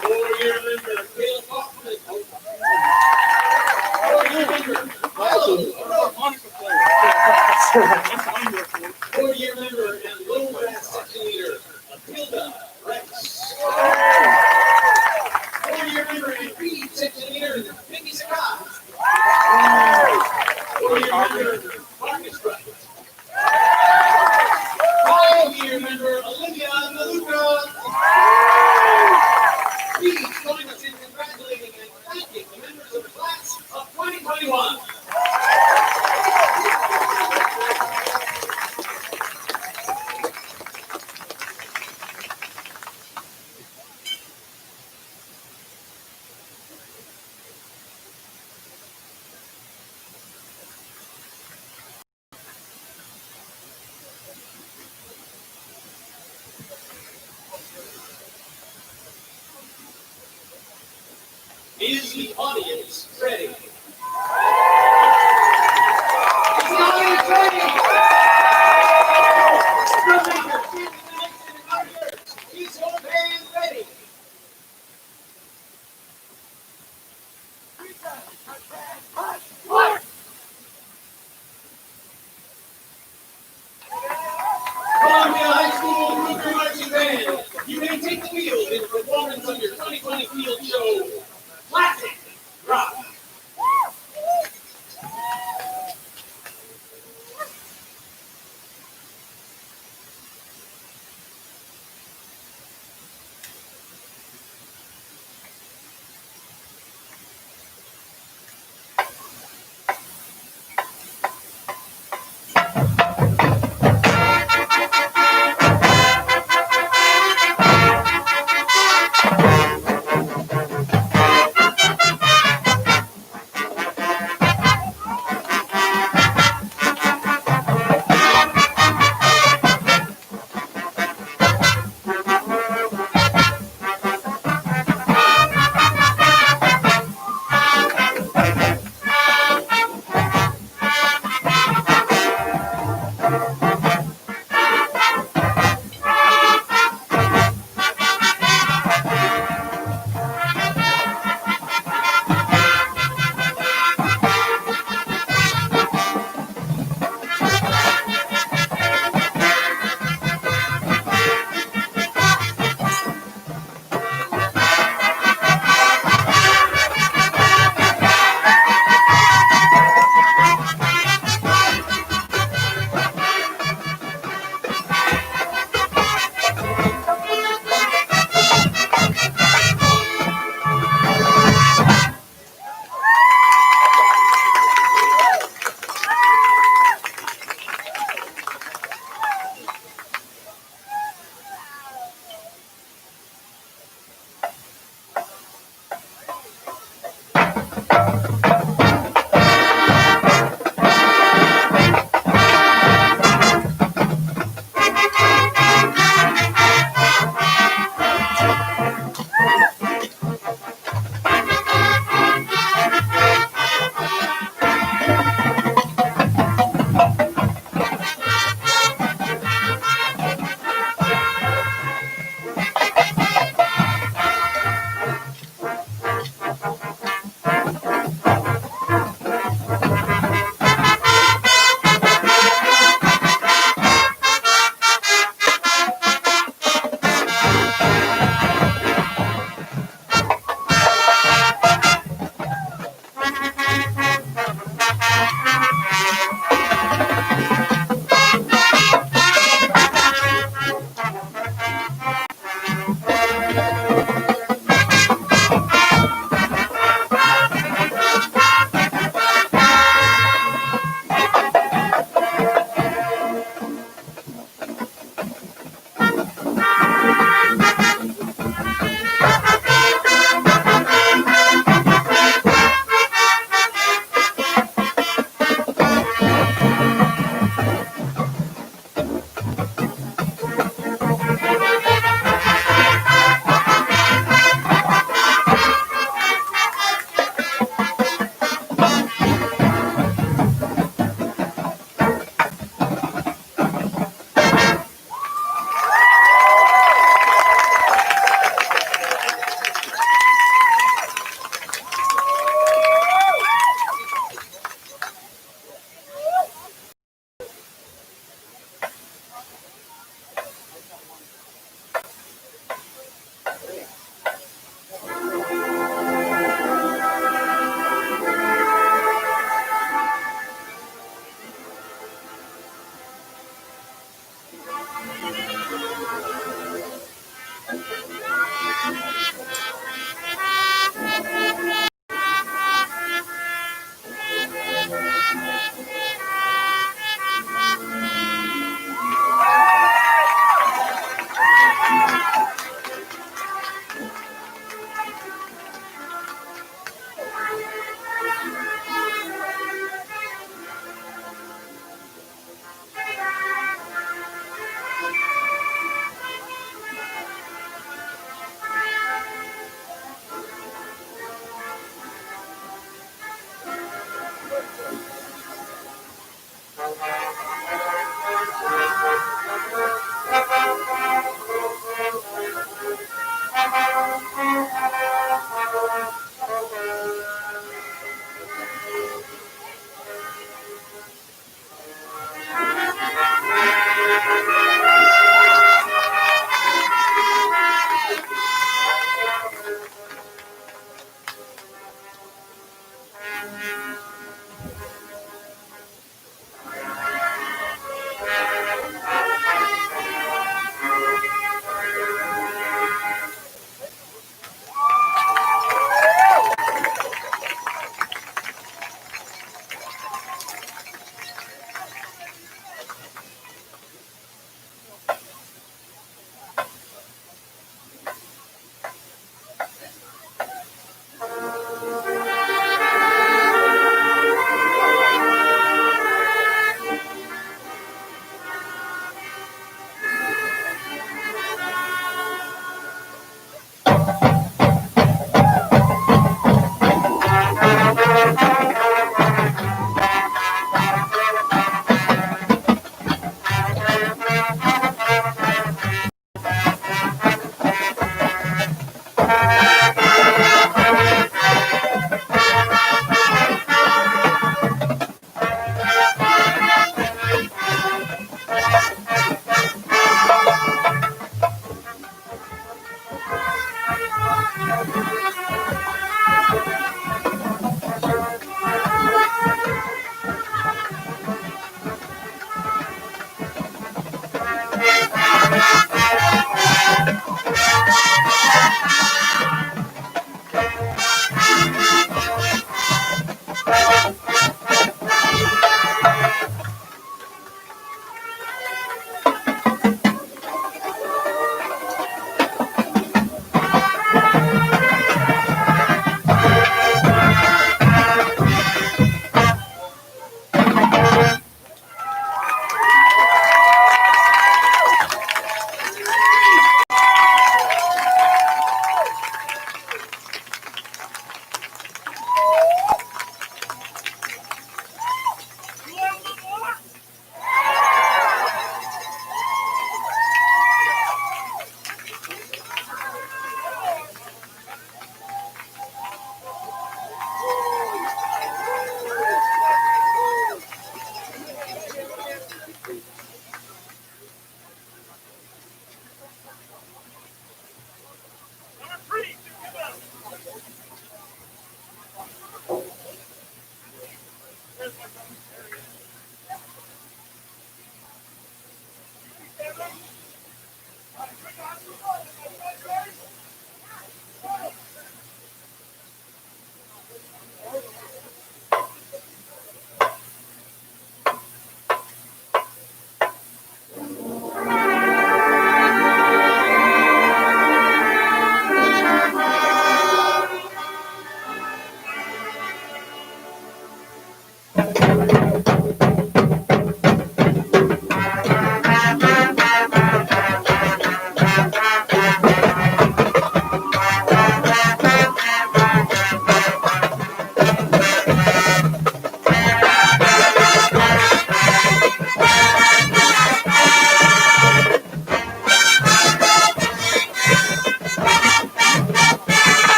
4-year member, Caleb Hoffman. 4-year member, Monica player. 4-year member and low brass section leader, Hilda Rex. 4-year member and reed section leader, Vicky Scott. 4-year member, Marcus Wright. 5-year member, Olivia Maluka. Please join us in congratulating and thanking the members of the class of 2021. Is the audience ready? Is the audience ready? Drummaker, Sandy Finlayson and Barney Gertz, is your band ready? Columbia High School Cougar Marching Band, you may take the field in performance of your 2020 field show, Classic Rock.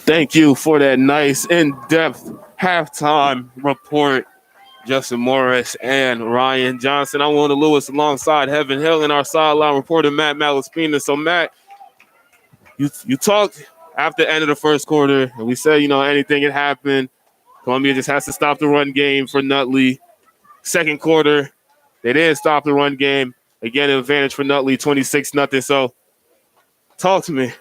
Thank you for that nice, in-depth halftime report, Justin Morris and Ryan Johnson. I'm Wanda Lewis alongside Heaven Hill and our sideline reporter, Matt Malaspina. So, Matt, you talked after the end of the first quarter, and we said, anything can happen. Columbia just has to stop the run game for Nutley. Second quarter, they didn't stop the run game. Again, an advantage for Nutley, 26-0. So, talk to me.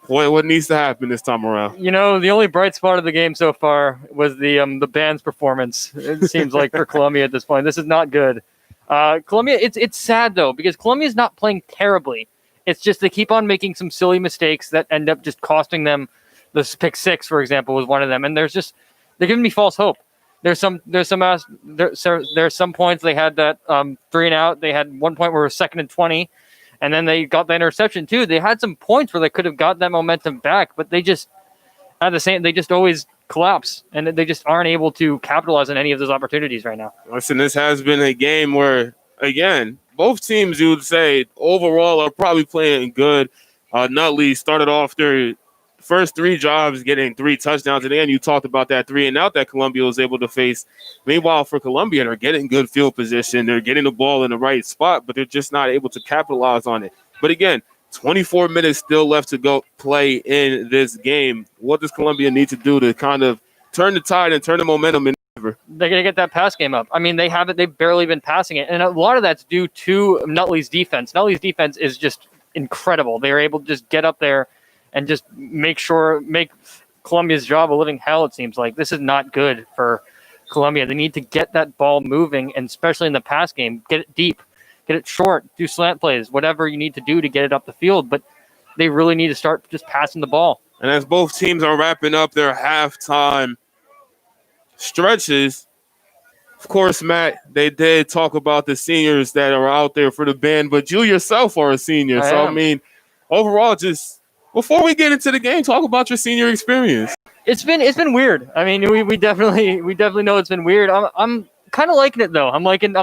What needs to happen this time around? The only bright spot of the game so far was the band's performance. It seems like for Columbia at this point, this is not good. Columbia, it's sad though because Columbia is not playing terribly. It's just they keep on making some silly mistakes that end up just costing them. This pick six, for example, was one of them, and they're giving me false hope. There's some points they had that 3 and out. They had one point where it was 2nd and 20. And then they got the interception too. They had some points where they could have got that momentum back, but they just always collapse, and they just aren't able to capitalize on any of those opportunities right now. Listen, this has been a game where, again, both teams, you would say, overall are probably playing good. Nutley started off their first 3 drives getting 3 touchdowns, and then you talked about that 3 and out that Columbia was able to face. Meanwhile, for Columbia, they're getting good field position. They're getting the ball in the right spot, but they're just not able to capitalize on it. But again, 24 minutes still left to go play in this game. What does Columbia need to do to kind of turn the tide and turn the momentum in? They're going to get that pass game up. I mean, they've barely been passing it, and a lot of that's due to Nutley's defense. Nutley's defense is just incredible. They're able to just get up there and just make Columbia's job a living hell, it seems like. This is not good for Columbia. They need to get that ball moving, and especially in the pass game, get it deep, get it short, do slant plays, whatever you need to do to get it up the field. But they really need to start just passing the ball. And as both teams are wrapping up their halftime stretches, of course, Matt, they did talk about the seniors that are out there for the band, but you yourself are a senior. I mean, overall, just before we get into the game, talk about your senior experience. It's been weird. I mean, we definitely know it's been weird. I'm kind of liking it though. I'm liking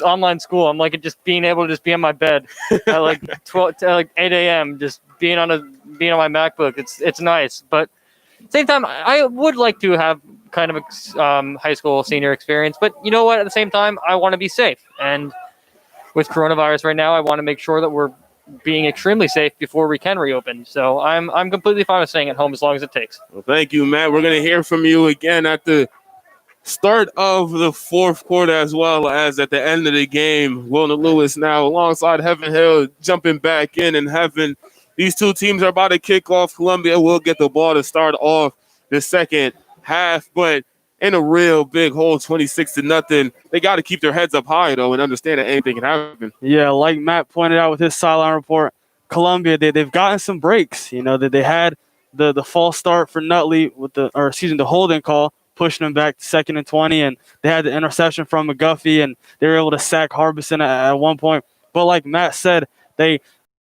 online school. I'm liking just being able to just be on my bed at like 8 a.m. just being on my MacBook. It's nice, but at the same time, I would like to have kind of a high school senior experience. But you know what? At the same time, I want to be safe, and with coronavirus right now, I want to make sure that we're being extremely safe before we can reopen. So I'm completely fine with staying at home as long as it takes. Well, thank you, Matt. We're going to hear from you again at the start of the fourth quarter as well as at the end of the game. Wilna Lewis now alongside Heaven Hill jumping back in, and Heaven, these two teams are about to kick off. Columbia will get the ball to start off the second half, but in a real big hole, 26-0. They got to keep their heads up high, though, and understand that anything can happen. Yeah, like Matt pointed out with his sideline report, Columbia, they've gotten some breaks. You know, that they had the false start for Nutley with the holding call, pushing them back to 2nd and 20, and they had the interception from McGuffey, and they were able to sack Harbison at one point. But like Matt said, they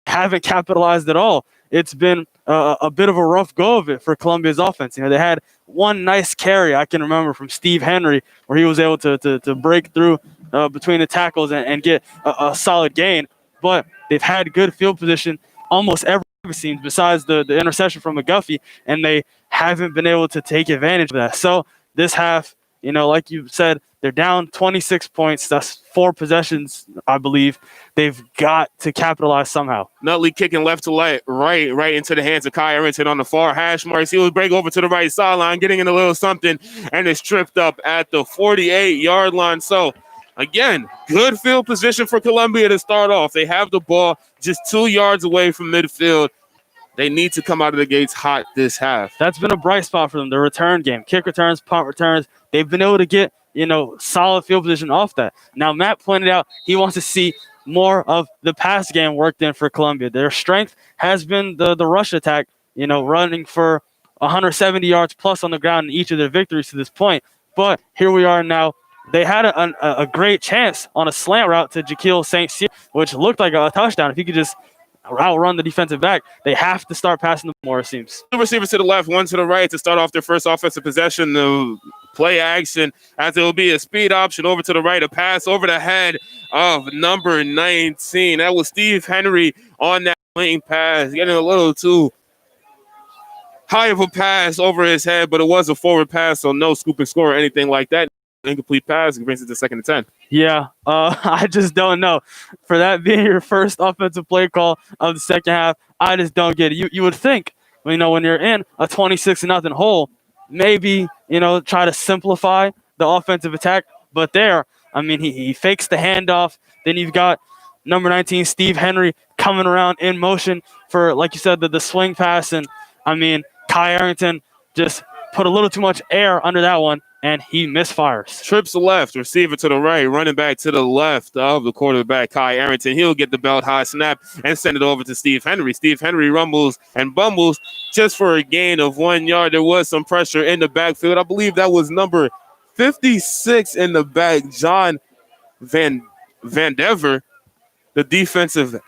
haven't capitalized at all. It's been a bit of a rough go of it for Columbia's offense. You know, they had one nice carry I can remember from Steve Henry where he was able to break through between the tackles and get a solid gain. But they've had good field position almost every seems besides the interception from McGuffey, and they haven't been able to take advantage of that. So this half, you know, like you said, they're down 26 points. That's 4 possessions, I believe. They've got to capitalize somehow. Nutley kicking left to right into the hands of Kai Arrington on the far hash marks. He will break over to the right sideline, getting in a little something, and is tripped up at the 48-yard line. So, again, good field position for Columbia to start off. They have the ball just 2 yards away from midfield. They need to come out of the gates hot this half. That's been a bright spot for them, the return game. Kick returns, punt returns. They've been able to get, you know, solid field position off that. Now, Matt pointed out he wants to see more of the pass game worked in for Columbia. Their strength has been the rush attack, you know, running for 170 yards plus on the ground in each of their victories to this point. But here we are now. They had a great chance on a slant route to Jaquil St. Cyr, which looked like a touchdown. If he could just outrun the defensive back, they have to start passing the more, it seems. Two receivers to the left, one to the right to start off their first offensive possession. The play action, as it will be a speed option over to the right, a pass over the head of number 19. That was Steve Henry on that lane pass, getting a little too high of a pass over his head, but it was a forward pass, so no scoop and score or anything like that. Incomplete pass and brings it to 2nd and 10. Yeah, I just don't know. For that being your first offensive play call of the second half, I just don't get it. You would think, when you're in a 26-0 hole, maybe, try to simplify the offensive attack. But there, I mean, he fakes the handoff. Then you've got number 19, Steve Henry, coming around in motion for, like you said, the swing pass. And, I mean, Kai Arrington just put a little too much air under that one, and he misfires. Trips left, receiver to the right, running back to the left of the quarterback, Kai Arrington. He'll get the belt high snap and send it over to Steve Henry. Steve Henry rumbles and bumbles just for a gain of 1 yard. There was some pressure in the backfield. I believe that was number 56 in the back, John Van Dever, the defensive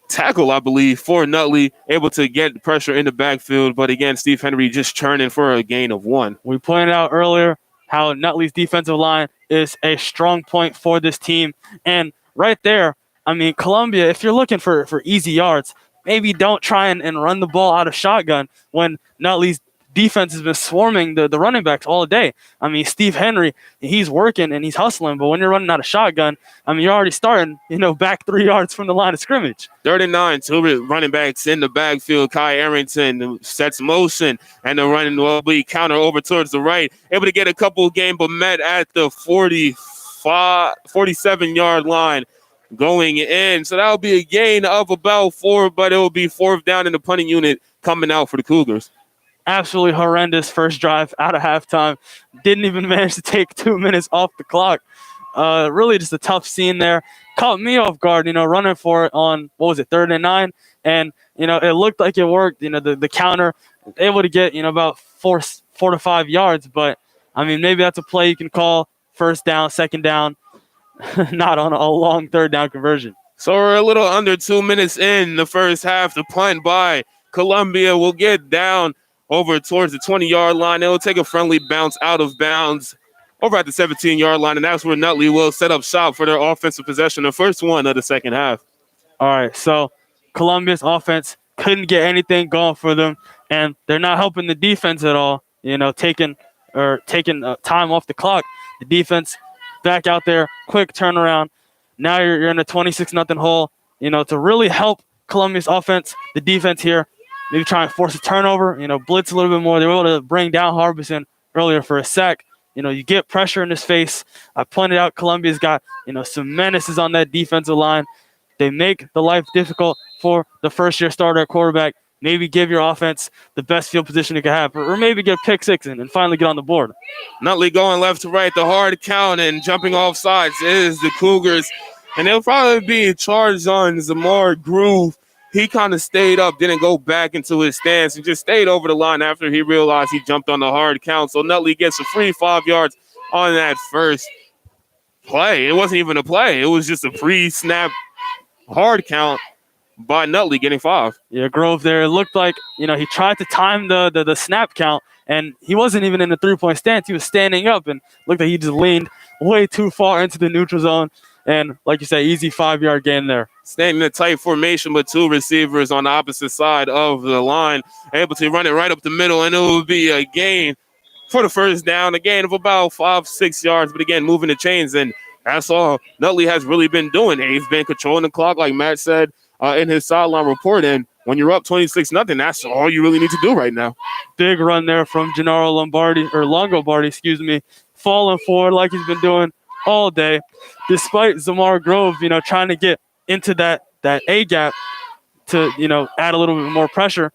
tackle, I believe, for Nutley, able to get pressure in the backfield. But again, Steve Henry just churning for a gain of 1. We pointed out earlier how Nutley's defensive line is a strong point for this team. And right there, I mean, Columbia, if you're looking for easy yards, maybe don't try and run the ball out of shotgun when Nutley's defense has been swarming the running backs all day. I mean, Steve Henry, he's working and he's hustling, but when you're running out of shotgun, I mean, you're already starting, back 3 yards from the line of scrimmage. 39, 2 running backs in the backfield. Kai Arrington sets motion, and the running will be counter over towards the right. Able to get a couple game, but met at the 47-yard line going in. So that'll be a gain of about 4, but it will be 4th down in the punting unit coming out for the Cougars. Absolutely horrendous first drive out of halftime. Didn't even manage to take 2 minutes off the clock. Really just a tough scene there. Caught me off guard, running for it on, 3rd and 9. And, it looked like it worked. The counter, able to get, about 4 to 5 yards. But, I mean, maybe that's a play you can call 1st down, 2nd down, not on a long 3rd down conversion. So we're a little under 2 minutes in the first half. The punt by Columbia will get down over towards the 20-yard line. It'll take a friendly bounce out of bounds over at the 17-yard line, and that's where Nutley will set up shop for their offensive possession, the first one of the second half. All right, so Columbia's offense couldn't get anything going for them, and they're not helping the defense at all, taking time off the clock. The defense back out there, quick turnaround. Now you're in a 26-0 hole. To really help Columbia's offense, the defense here, maybe try and force a turnover, blitz a little bit more. They were able to bring down Harbison earlier for a sack. You get pressure in his face. I pointed out Columbia's got, some menaces on that defensive line. They make the life difficult for the first-year starter at quarterback. Maybe give your offense the best field position it could have, or maybe get pick 6 and finally get on the board. Nutley going left to right. The hard count and jumping off sides is the Cougars. And they'll probably be charged on Zamar Groove. He kind of stayed up, didn't go back into his stance, and just stayed over the line after he realized he jumped on the hard count. So Nutley gets a free 5 yards on that first play. It wasn't even a play. It was just a pre-snap hard count by Nutley getting 5. Yeah, Grove there. It looked like, he tried to time the snap count, and he wasn't even in the 3-point stance. He was standing up, and looked like he just leaned way too far into the neutral zone. And like you say, easy 5-yard gain there. Staying in a tight formation, but 2 receivers on the opposite side of the line, able to run it right up the middle, and it will be a gain for the first down, a gain of about 5-6 yards. But again, moving the chains, and that's all Nutley has really been doing. He's been controlling the clock, like Matt said in his sideline report. And when you're up 26-0, that's all you really need to do right now. Big run there from Gennaro Longobardi, falling forward like he's been doing all day, despite Zamar Grove, trying to get into that A gap to, add a little bit more pressure.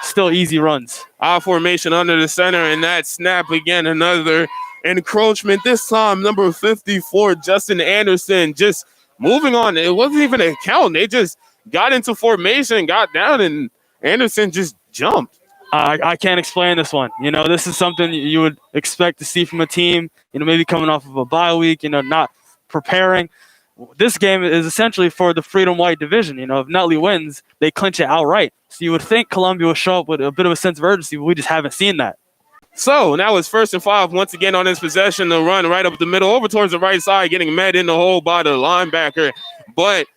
Still easy runs. I formation under the center, and that snap again, another encroachment. This time, number 54, Justin Anderson, just moving on. It wasn't even a count. They just got into formation, got down, and Anderson just jumped. I can't explain this one. This is something you would expect to see from a team, maybe coming off of a bye week, not preparing. This game is essentially for the Freedom White division. If Nutley wins, they clinch it outright. So you would think Columbia will show up with a bit of a sense of urgency, but we just haven't seen that. So now it's 1st and 5 once again on this possession. The run right up the middle, over towards the right side, getting met in the hole by the linebacker, but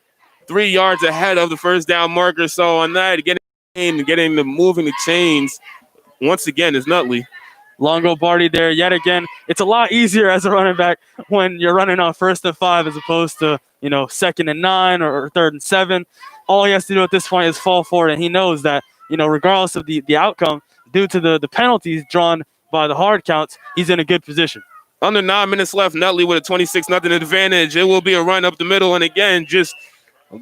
3 yards ahead of the first down marker. So on that, moving the chains, once again is Nutley. Longo Barty there yet again. It's a lot easier as a running back when you're running on 1st and 5 as opposed to, 2nd and 9 or 3rd and 7. All he has to do at this point is fall forward, and he knows that, regardless of the outcome, due to the penalties drawn by the hard counts, he's in a good position. Under 9 minutes left, Nutley with a 26-0 advantage. It will be a run up the middle, and again, just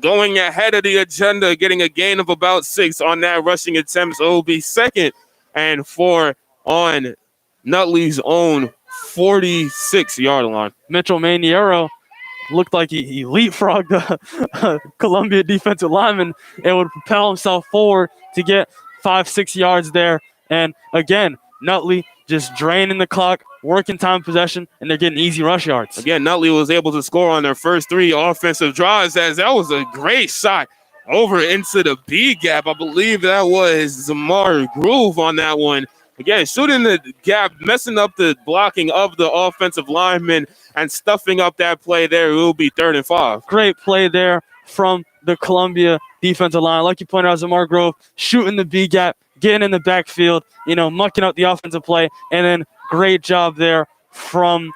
going ahead of the agenda, getting a gain of about 6 on that rushing attempt. So it will be 2nd and 4 on Nutley's own 46-yard line. Mitchell Maniero looked like he leapfrogged the Columbia defensive lineman and would propel himself forward to get 5-6 yards there. And again, Nutley just draining the clock, working time possession, and they're getting easy rush yards. Again, Nutley was able to score on their first 3 offensive drives, as that was a great shot over into the B gap. I believe that was Zamar Groove on that one. Again, shooting the gap, messing up the blocking of the offensive lineman and stuffing up that play there. It will be 3rd and 5. Great play there from the Columbia defensive line. Like you pointed out, Zamar Grove shooting the B gap, getting in the backfield, mucking up the offensive play, and then great job there from,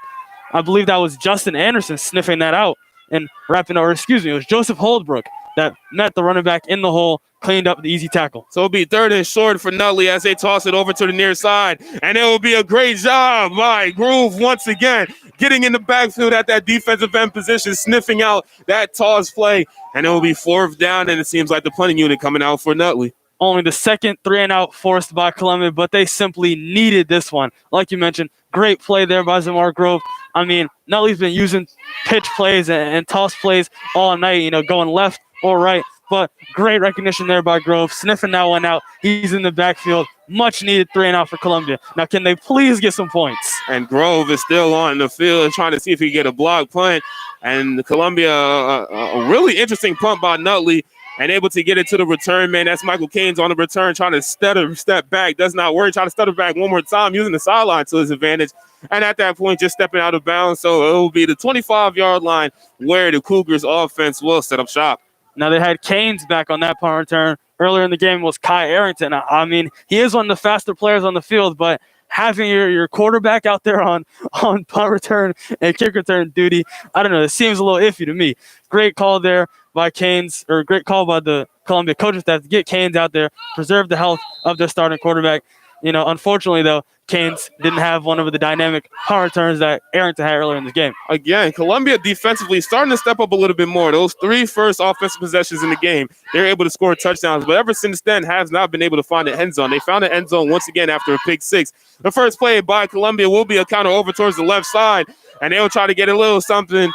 I believe that was Justin Anderson sniffing that out and wrapping, it was Joseph Holdbrook that met the running back in the hole, cleaned up the easy tackle. So it'll be 3rd and short for Nutley as they toss it over to the near side. And it will be a great job by Groove once again, getting in the backfield at that defensive end position, sniffing out that toss play. And it will be 4th down, and it seems like the punting unit coming out for Nutley. Only the second 3-and-out forced by Columbia, but they simply needed this one. Like you mentioned, great play there by Zamar Grove. I mean, Nutley's been using pitch plays and toss plays all night, going left or right. But great recognition there by Grove, sniffing that one out. He's in the backfield. Much needed 3-and-out for Columbia. Now, can they please get some points? And Grove is still on the field trying to see if he can get a block punt. And Columbia, a really interesting punt by Nutley, and able to get it to the return man. That's Michael Caines on the return, trying to step back. Does not work. Trying to stutter back one more time, using the sideline to his advantage. And at that point, just stepping out of bounds. So it will be the 25-yard line where the Cougars offense will set up shop. Now, they had Caines back on that punt return. Earlier in the game was Kai Arrington. I mean, he is one of the faster players on the field, but having your quarterback out there on punt return and kick return duty, I don't know, it seems a little iffy to me. Great call there by Caines, or great call by the Columbia coaching staff to get Caines out there, preserve the health of their starting quarterback. Unfortunately, though, Caines didn't have one of the dynamic punt returns that Arrington had earlier in the game. Again, Columbia defensively starting to step up a little bit more. Those 3 first offensive possessions in the game, they're able to score touchdowns. But ever since then, has not been able to find the end zone. They found the end zone once again after a pick 6. The first play by Columbia will be a counter over towards the left side, and they'll try to get a little something.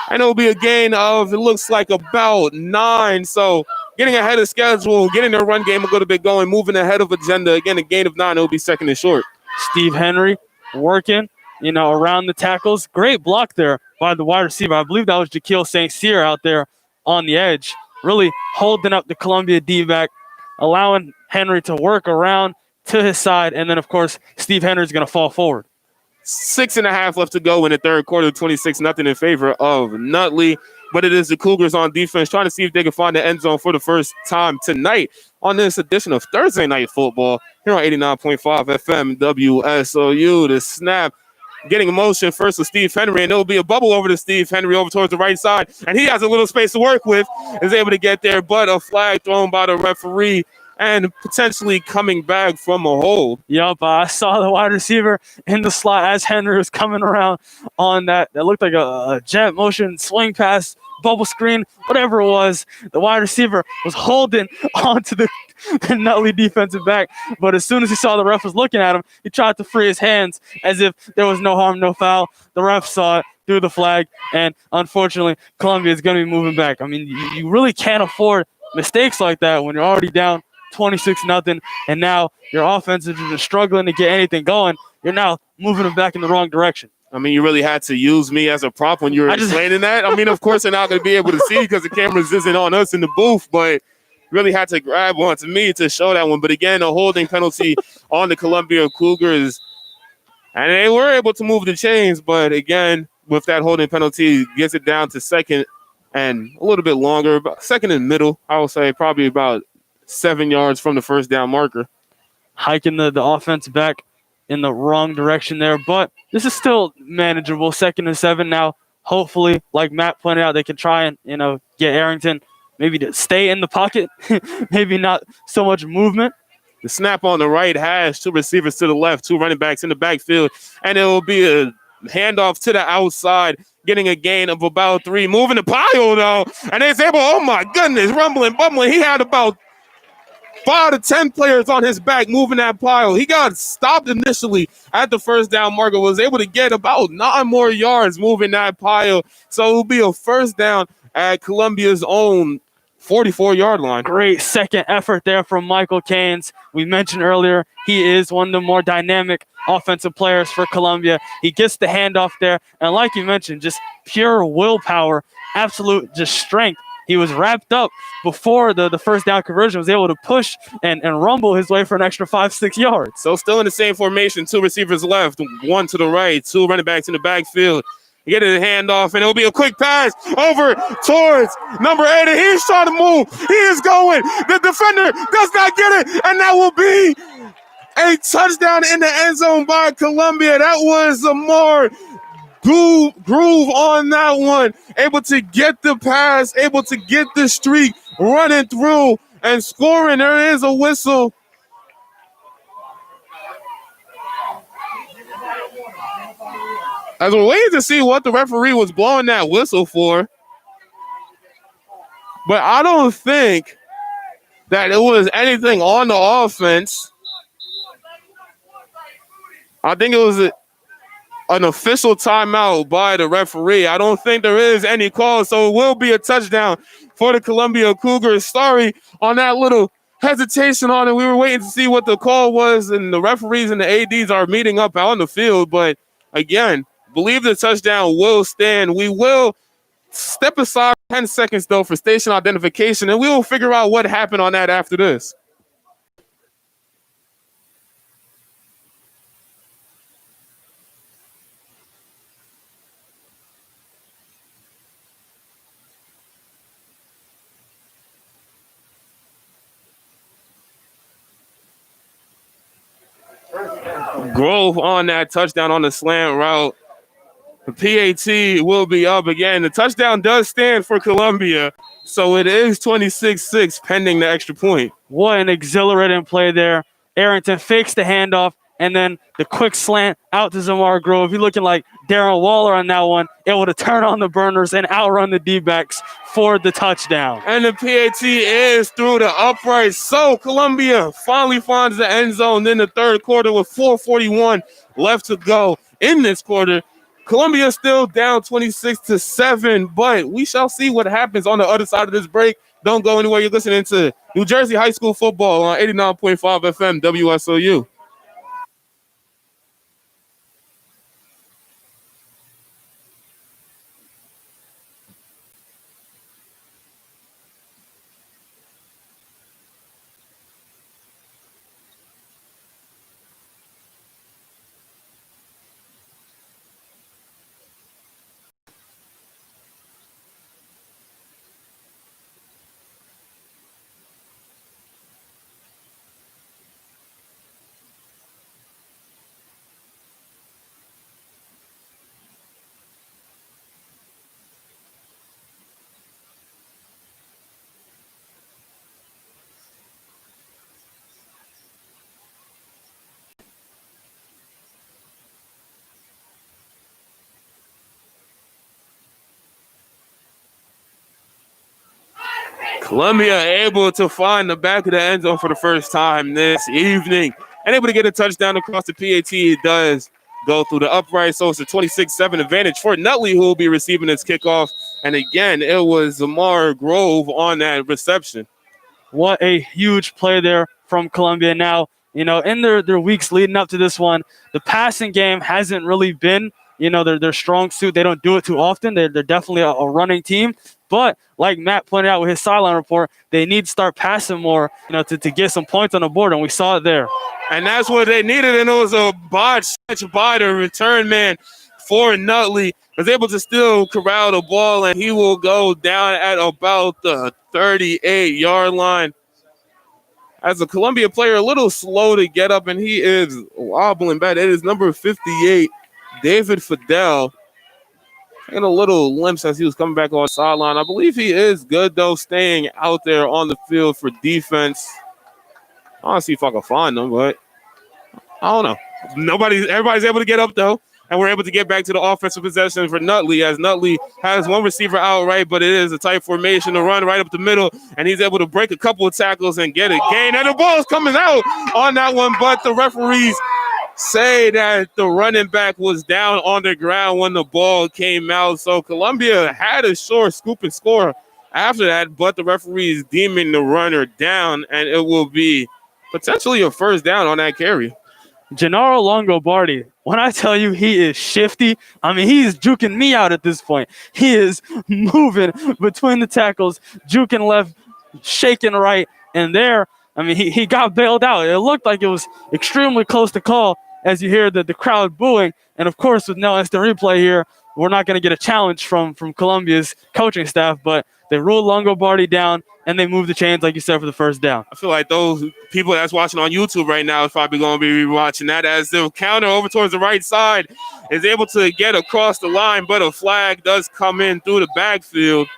And it will be a gain of, it looks like, about 9. So getting ahead of schedule, getting their run game a little bit going, moving ahead of agenda. Again, a gain of 9. It will be 2nd and short. Steve Henry working, around the tackles. Great block there by the wide receiver. I believe that was Jaquil St. Cyr out there on the edge, really holding up the Columbia D-back, allowing Henry to work around to his side. And then, of course, Steve Henry's going to fall forward. 6.5 left to go in the third quarter, 26-0 in favor of Nutley. But it is the Cougars on defense trying to see if they can find the end zone for the first time tonight on this edition of Thursday Night Football here on 89.5 FM WSOU. The snap, getting in motion first with Steve Henry, and there'll be a bubble over to Steve Henry over towards the right side, and he has a little space to work with, is able to get there, but a flag thrown by the referee and potentially coming back from a hold. Yup, I saw the wide receiver in the slot as Henry was coming around on that. That looked like a jet motion swing pass, bubble screen, whatever it was. The wide receiver was holding onto the Nutley defensive back, but as soon as he saw the ref was looking at him, he tried to free his hands as if there was no harm, no foul. The ref saw it, threw the flag, and unfortunately, Columbia is going to be moving back. I mean, you really can't afford mistakes like that when you're already down 26-0, and now your offense is just struggling to get anything going. You're now moving them back in the wrong direction. I mean, you really had to use me as a prop when you were explaining that. I mean, of course, they're not going to be able to see because the cameras isn't on us in the booth, but really had to grab onto me to show that one. But again, a holding penalty on the Columbia Cougars, and they were able to move the chains, but again, with that holding penalty, gets it down to 2nd and a little bit longer, about 2nd and middle, I would say probably about 7 yards from the first down marker. hiking the offense back in the wrong direction there. But this is still manageable. 2nd and 7 now. Hopefully, like Matt pointed out, they can try and, get Arrington maybe to stay in the pocket, maybe not so much movement. The snap on the right hash, 2 receivers to the left, 2 running backs in the backfield, and it will be a handoff to the outside, getting a gain of about 3. Moving the pile, though, and it's able, oh my goodness, rumbling, bumbling. He had about 5 to 10 players on his back moving that pile. He got stopped initially at the first down marker, was able to get about 9 more yards moving that pile. So it will be a first down at Columbia's own 44-yard line. Great second effort there from Michael Caines. We mentioned earlier, he is one of the more dynamic offensive players for Columbia. He gets the handoff there, and like you mentioned, just pure willpower, absolute just strength. He was wrapped up before the first down conversion, was able to push and rumble his way for an extra 5-6 yards. So still in the same formation, 2 receivers left, 1 to the right, 2 running backs in the backfield. You get a handoff, and it'll be a quick pass over towards number 8, and he's trying to move. He is going. The defender does not get it, and that will be a touchdown in the end zone by Columbia. That was a more groove on that one. Able to get the pass, able to get the streak running through and scoring. There is a whistle. As we're waiting to see what the referee was blowing that whistle for. But I don't think that it was anything on the offense. I think it was an official timeout by the referee. I don't think there is any call, so it will be a touchdown for the Columbia Cougars. Sorry on that little hesitation on it. We were waiting to see what the call was, and the referees and the ADs are meeting up out on the field. But again, believe the touchdown will stand. We will step aside 10 seconds, though, for station identification, and we will figure out what happened on that after this. Grove on that touchdown on the slant route. The PAT will be up again. The touchdown does stand for Columbia, so it is 26-6 pending the extra point. What an exhilarating play there. Arrington fakes the handoff, and then the quick slant out to Zamar Grove. He's looking like Darren Waller on that one, able to turn on the burners and outrun the D-backs for the touchdown. And the PAT is through the upright. So Columbia finally finds the end zone in the third quarter with 4:41 left to go in this quarter. Columbia still down 26-7, but we shall see what happens on the other side of this break. Don't go anywhere. You're listening to New Jersey High School football on 89.5 FM WSOU. Columbia able to find the back of the end zone for the first time this evening and able to get a touchdown across the PAT. It does go through the upright, so it's a 26-7 advantage for Nutley, who will be receiving this kickoff. And again, it was Zamar Grove on that reception. What a huge play there from Columbia. Now, in their weeks leading up to this one, the passing game hasn't really been, their strong suit. They don't do it too often. They're definitely a running team. But like Matt pointed out with his sideline report, they need to start passing more, to get some points on the board, and we saw it there. And that's what they needed, and it was a botch by the return man for Nutley. Was able to still corral the ball, and he will go down at about the 38-yard line. as a Columbia player, a little slow to get up, and he is wobbling back. It is number 58, David Fidel. Taking a little limp as he was coming back on the sideline. I believe he is good, though, staying out there on the field for defense. I want to see if I can find him, but I don't know. Everybody's able to get up, though, and we're able to get back to the offensive possession for Nutley, as Nutley has one receiver out right, but it is a tight formation to run right up the middle, and he's able to break a couple of tackles and get a gain. And the ball's coming out on that one, but the referees say that the running back was down on the ground when the ball came out. So Columbia had a short scoop and score after that, but the referees deeming the runner down, and it will be potentially a first down on that carry. Gennaro Longobardi, when I tell you he is shifty, I mean, he's juking me out at this point. He is moving between the tackles, juking left, shaking right, and there, I mean, he got bailed out. It looked like it was extremely close to call as you hear the crowd booing. And, of course, with no instant replay here, we're not going to get a challenge from Columbia's coaching staff, but they ruled Longobardi down, and they moved the chains, like you said, for the first down. I feel like those people that's watching on YouTube right now is probably going to be watching that, as the counter over towards the right side is able to get across the line, but a flag does come in through the backfield.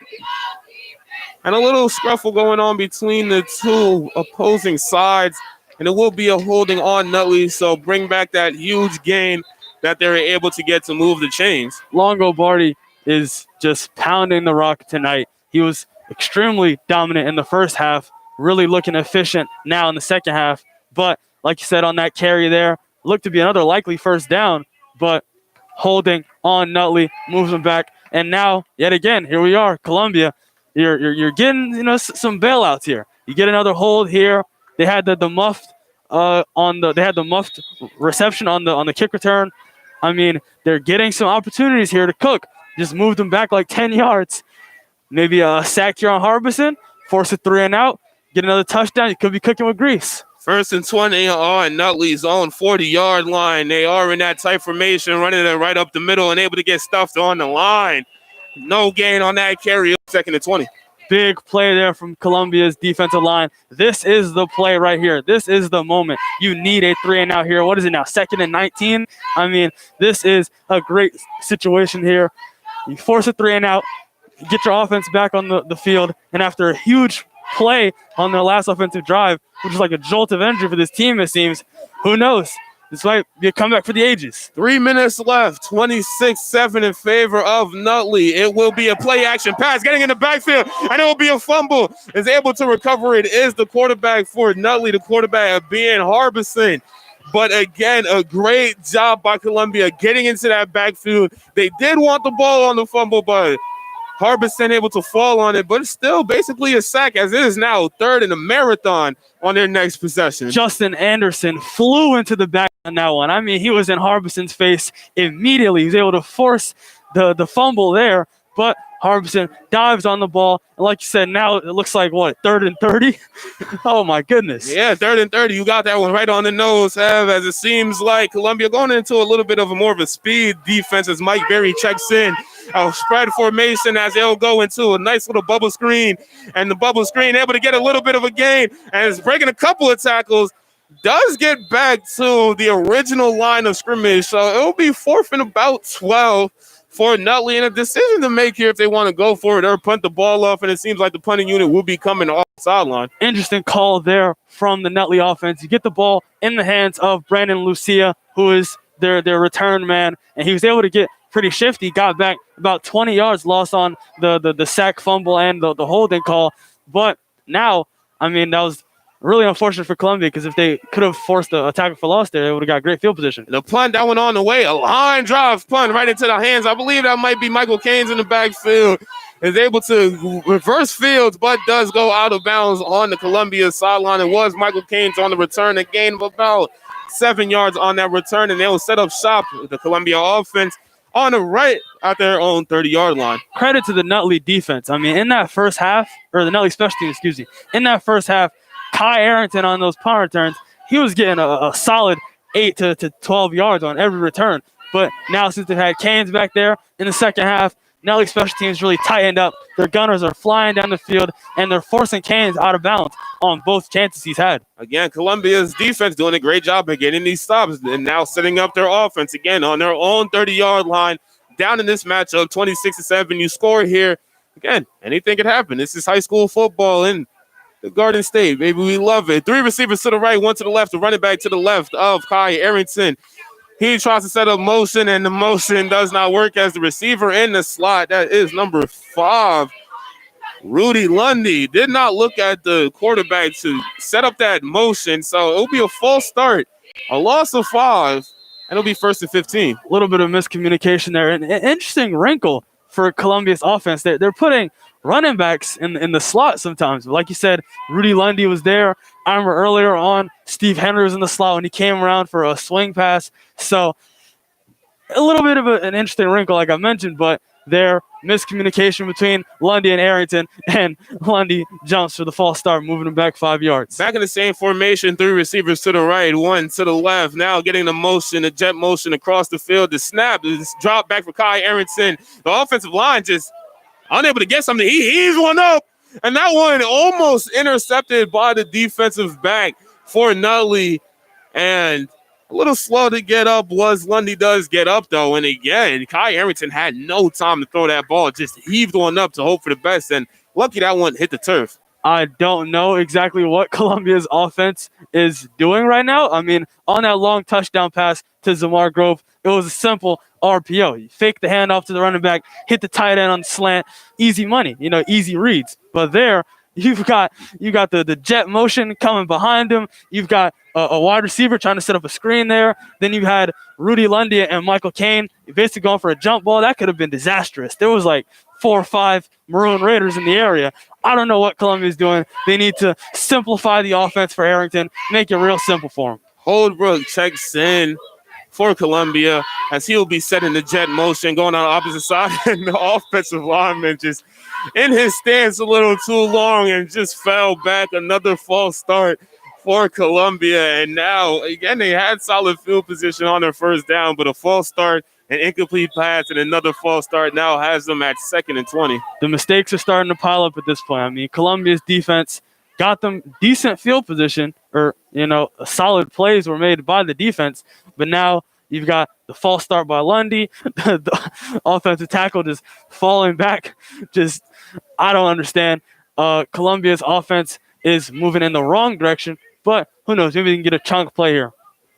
And a little scruffle going on between the two opposing sides, and it will be a holding on Nutley, so bring back that huge gain that they're able to get to move the chains. Longobardi is just pounding the rock tonight. He was extremely dominant in the first half, really looking efficient now in the second half. But like you said on that carry there, looked to be another likely first down, but holding on Nutley moves them back. And now, yet again, here we are, Columbia. You're getting some bailouts here. You get another hold here. They had the muffed reception on the kick return. I mean, they're getting some opportunities here to cook. Just move them back like 10 yards. Maybe a sack here on Harbison, force a 3 and out, get another touchdown. You could be cooking with grease. 1st and 20 on Nutley's own 40-yard line. They are in that tight formation, running it right up the middle and able to get stuffed on the line. No gain on that carry. 2nd and 20. Big play there from Columbia's defensive line. This is the play right here. This is the moment. You need a 3 and out here. What is it now? 2nd and 19? I mean, this is a great situation here. You force a 3 and out, get your offense back on the field, and after a huge play on their last offensive drive, which is like a jolt of energy for this team, it seems, who knows? This might be a comeback for the ages. 3 minutes left, 26-7 in favor of Nutley. It will be a play-action pass, getting in the backfield, and it will be a fumble. Is able to recover it is the quarterback for Nutley, the quarterback being Harbison. But again, a great job by Columbia getting into that backfield. They did want the ball on the fumble, but Harbison able to fall on it, but it's still basically a sack, as it is now 3rd in the marathon on their next possession. Justin Anderson flew into the back on that one. I mean, he was in Harbison's face immediately. He was able to force the fumble there, but Harbison dives on the ball. And like you said, now it looks like, what, 3rd and 30? Oh, my goodness. Yeah, 3rd and 30. You got that one right on the nose, Have, as it seems like Columbia going into a little bit of a more of a speed defense as Mike Berry checks in. A spread formation as they'll go into a nice little bubble screen. And the bubble screen able to get a little bit of a gain and is breaking a couple of tackles. Does get back to the original line of scrimmage. So it'll be 4th and about 12 for Nutley, and a decision to make here if they want to go for it or punt the ball off. And it seems like the punting unit will be coming off the sideline. Interesting call there from the Nutley offense. You get the ball in the hands of Brandon Lucia, who is their return man, and he was able to get pretty shifty, got back about 20 yards, lost on the sack, fumble, and the holding call. But now, I mean, that was really unfortunate for Columbia, because if they could have forced a tackle for loss there, they would have got great field position. The punt, that went on the way. A line drive punt right into the hands. I believe that might be Michael Caines in the backfield. Is able to reverse fields, but does go out of bounds on the Columbia sideline. It was Michael Caines on the return, a gain of about 7 yards on that return, and they will set up shop with the Columbia offense on the right at their own 30-yard line. Credit to the Nutley defense. I mean, in that first half, or the Nutley special team, excuse me, in that first half, Kai Arrington on those punt returns, he was getting a solid 8 to 12 yards on every return. But now, since they've had Canes back there in the second half, Nutley special teams really tightened up. Their gunners are flying down the field, and they're forcing Canes out of bounds on both chances he's had. Again, Columbia's defense doing a great job of getting these stops and now setting up their offense again on their own 30-yard line. Down in this matchup, 26-7. You score here. Again, anything could happen. This is high school football in the Garden State. Baby, we love it. 3 receivers to the right, 1 to the left, the running back to the left of Kai Arrington. He tries to set up motion, and the motion does not work as the receiver in the slot. That is number 5. Rudy Lundy did not look at the quarterback to set up that motion, so it'll be a false start. A loss of 5, and it'll be 1st and 15. A little bit of miscommunication there. An interesting wrinkle for Columbia's offense. They're putting running backs in the slot sometimes. Like you said, Rudy Lundy was there. I remember earlier on, Steve Henry was in the slot when he came around for a swing pass. So a little bit of an interesting wrinkle, like I mentioned, but there, miscommunication between Lundy and Arrington, and Lundy jumps for the false start, moving him back 5 yards. Back in the same formation, 3 receivers to the right, 1 to the left. Now getting the motion, the jet motion across the field. The snap is dropped back for Kai Arrington. The offensive line just unable to get something. He heaves one up, and that one almost intercepted by the defensive back for Nutley. And a little slow to get up was Lundy does get up, though. And again, Kai Arrington had no time to throw that ball. Just heaved one up to hope for the best. And lucky that one hit the turf. I don't know exactly what Columbia's offense is doing right now. I mean, on that long touchdown pass to Zamar Grove, it was a simple RPO. You fake the handoff to the running back, hit the tight end on the slant, easy money, easy reads. But there, you got the jet motion coming behind him. You've got a wide receiver trying to set up a screen there. Then you had Rudy Lundy and Michael Kane basically going for a jump ball. That could have been disastrous. There was like 4 or 5 Maroon Raiders in the area. I don't know what Columbia's doing. They need to simplify the offense for Arrington, make it real simple for him. Holdbrook checks in for Columbia as he'll be setting the jet motion, going on the opposite side, and the offensive lineman just in his stance a little too long and just fell back. Another false start for Columbia. And now, again, they had solid field position on their first down, but a false start, an incomplete pass, and another false start now has them at 2nd and 20. The mistakes are starting to pile up at this point. I mean, Columbia's defense got them decent field position, or, solid plays were made by the defense, but now you've got the false start by Lundy, the offensive tackle just falling back. I don't understand. Columbia's offense is moving in the wrong direction, but who knows? Maybe they can get a chunk play here.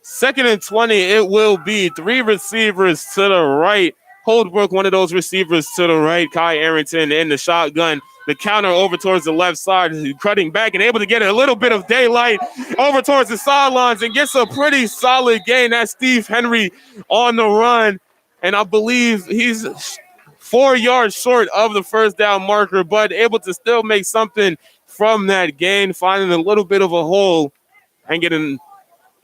2nd and 20, it will be 3 receivers to the right. Holdbrook, one of those receivers to the right. Kai Arrington in the shotgun. The counter over towards the left side, cutting back and able to get a little bit of daylight over towards the sidelines and gets a pretty solid gain. That's Steve Henry on the run. And I believe he's 4 yards short of the first down marker, but able to still make something from that gain, finding a little bit of a hole and getting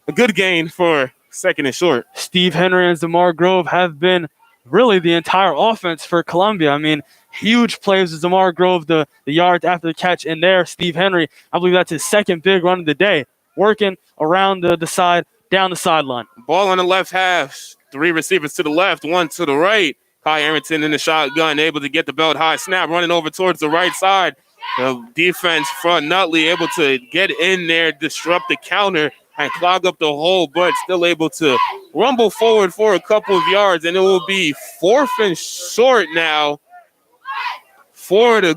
a good gain for 2nd and short. Steve Henry and Zamar Grove have been really the entire offense for Columbia. I mean, huge plays with Zamar Grove, the yards after the catch in there. Steve Henry, I believe that's his 2nd big run of the day, working around the side, down the sideline. Ball on the left half, 3 receivers to the left, 1 to the right. Kai Arrington in the shotgun, able to get the belt high snap, running over towards the right side. The defense front Nutley able to get in there, disrupt the counter, and clog up the hole, but still able to rumble forward for a couple of yards, and it will be 4th and short now for the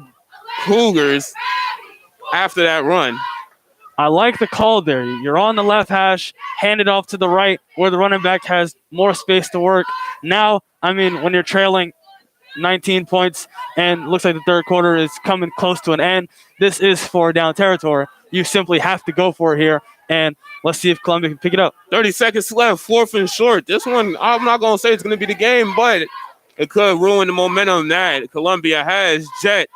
Cougars after that run. I like the call there. You're on the left hash, hand it off to the right where the running back has more space to work. Now, when you're trailing 19 points and looks like the third quarter is coming close to an end, this is 4 down territory. You simply have to go for it here, and let's see if Columbia can pick it up. 30 seconds left, 4th and short. This one, I'm not going to say it's going to be the game, but it could ruin the momentum that Columbia has. Jet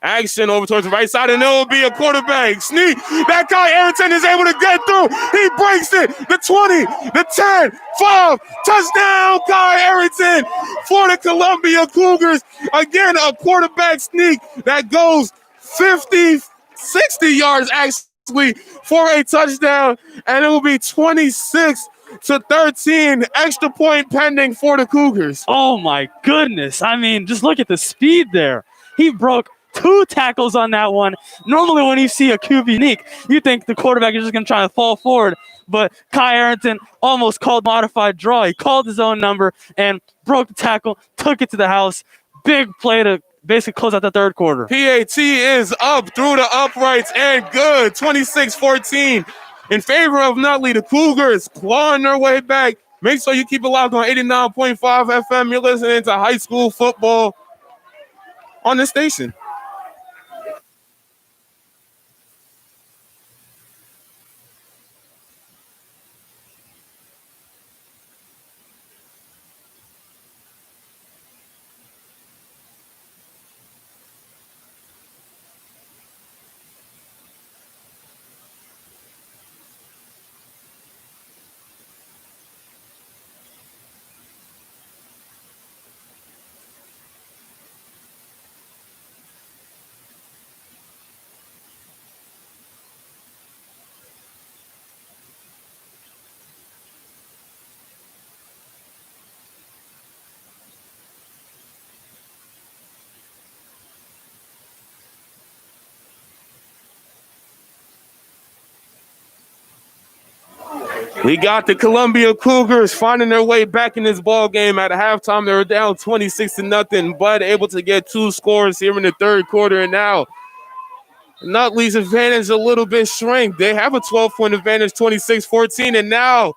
action over towards the right side, and it will be a quarterback sneak. That guy, Arrington, is able to get through. He breaks it. The 20, the 10, 5, touchdown, Kai Arrington for the Columbia Cougars. Again, a quarterback sneak that goes 50, 60 yards actually Nutley for a touchdown, and it will be 26-13. Extra point pending for the Cougars. Oh my goodness. I mean, just look at the speed there. He broke 2 tackles on that one. Normally when you see a QB sneak, you think the quarterback is just going to try to fall forward. But Kai Arrington almost called modified draw. He called his own number and broke the tackle, took it to the house. Big play to basically close out the third quarter. PAT is up through the uprights and good. 26-14 in favor of Nutley. The Cougars clawing their way back. Make sure you keep it locked on 89.5 FM. You're listening to high school football on this station. We got the Columbia Cougars finding their way back in this ball game. At halftime, they were down 26-0, but able to get 2 scores here in the third quarter. And now Nutley's advantage a little bit shrank. They have a 12-point advantage, 26-14, and now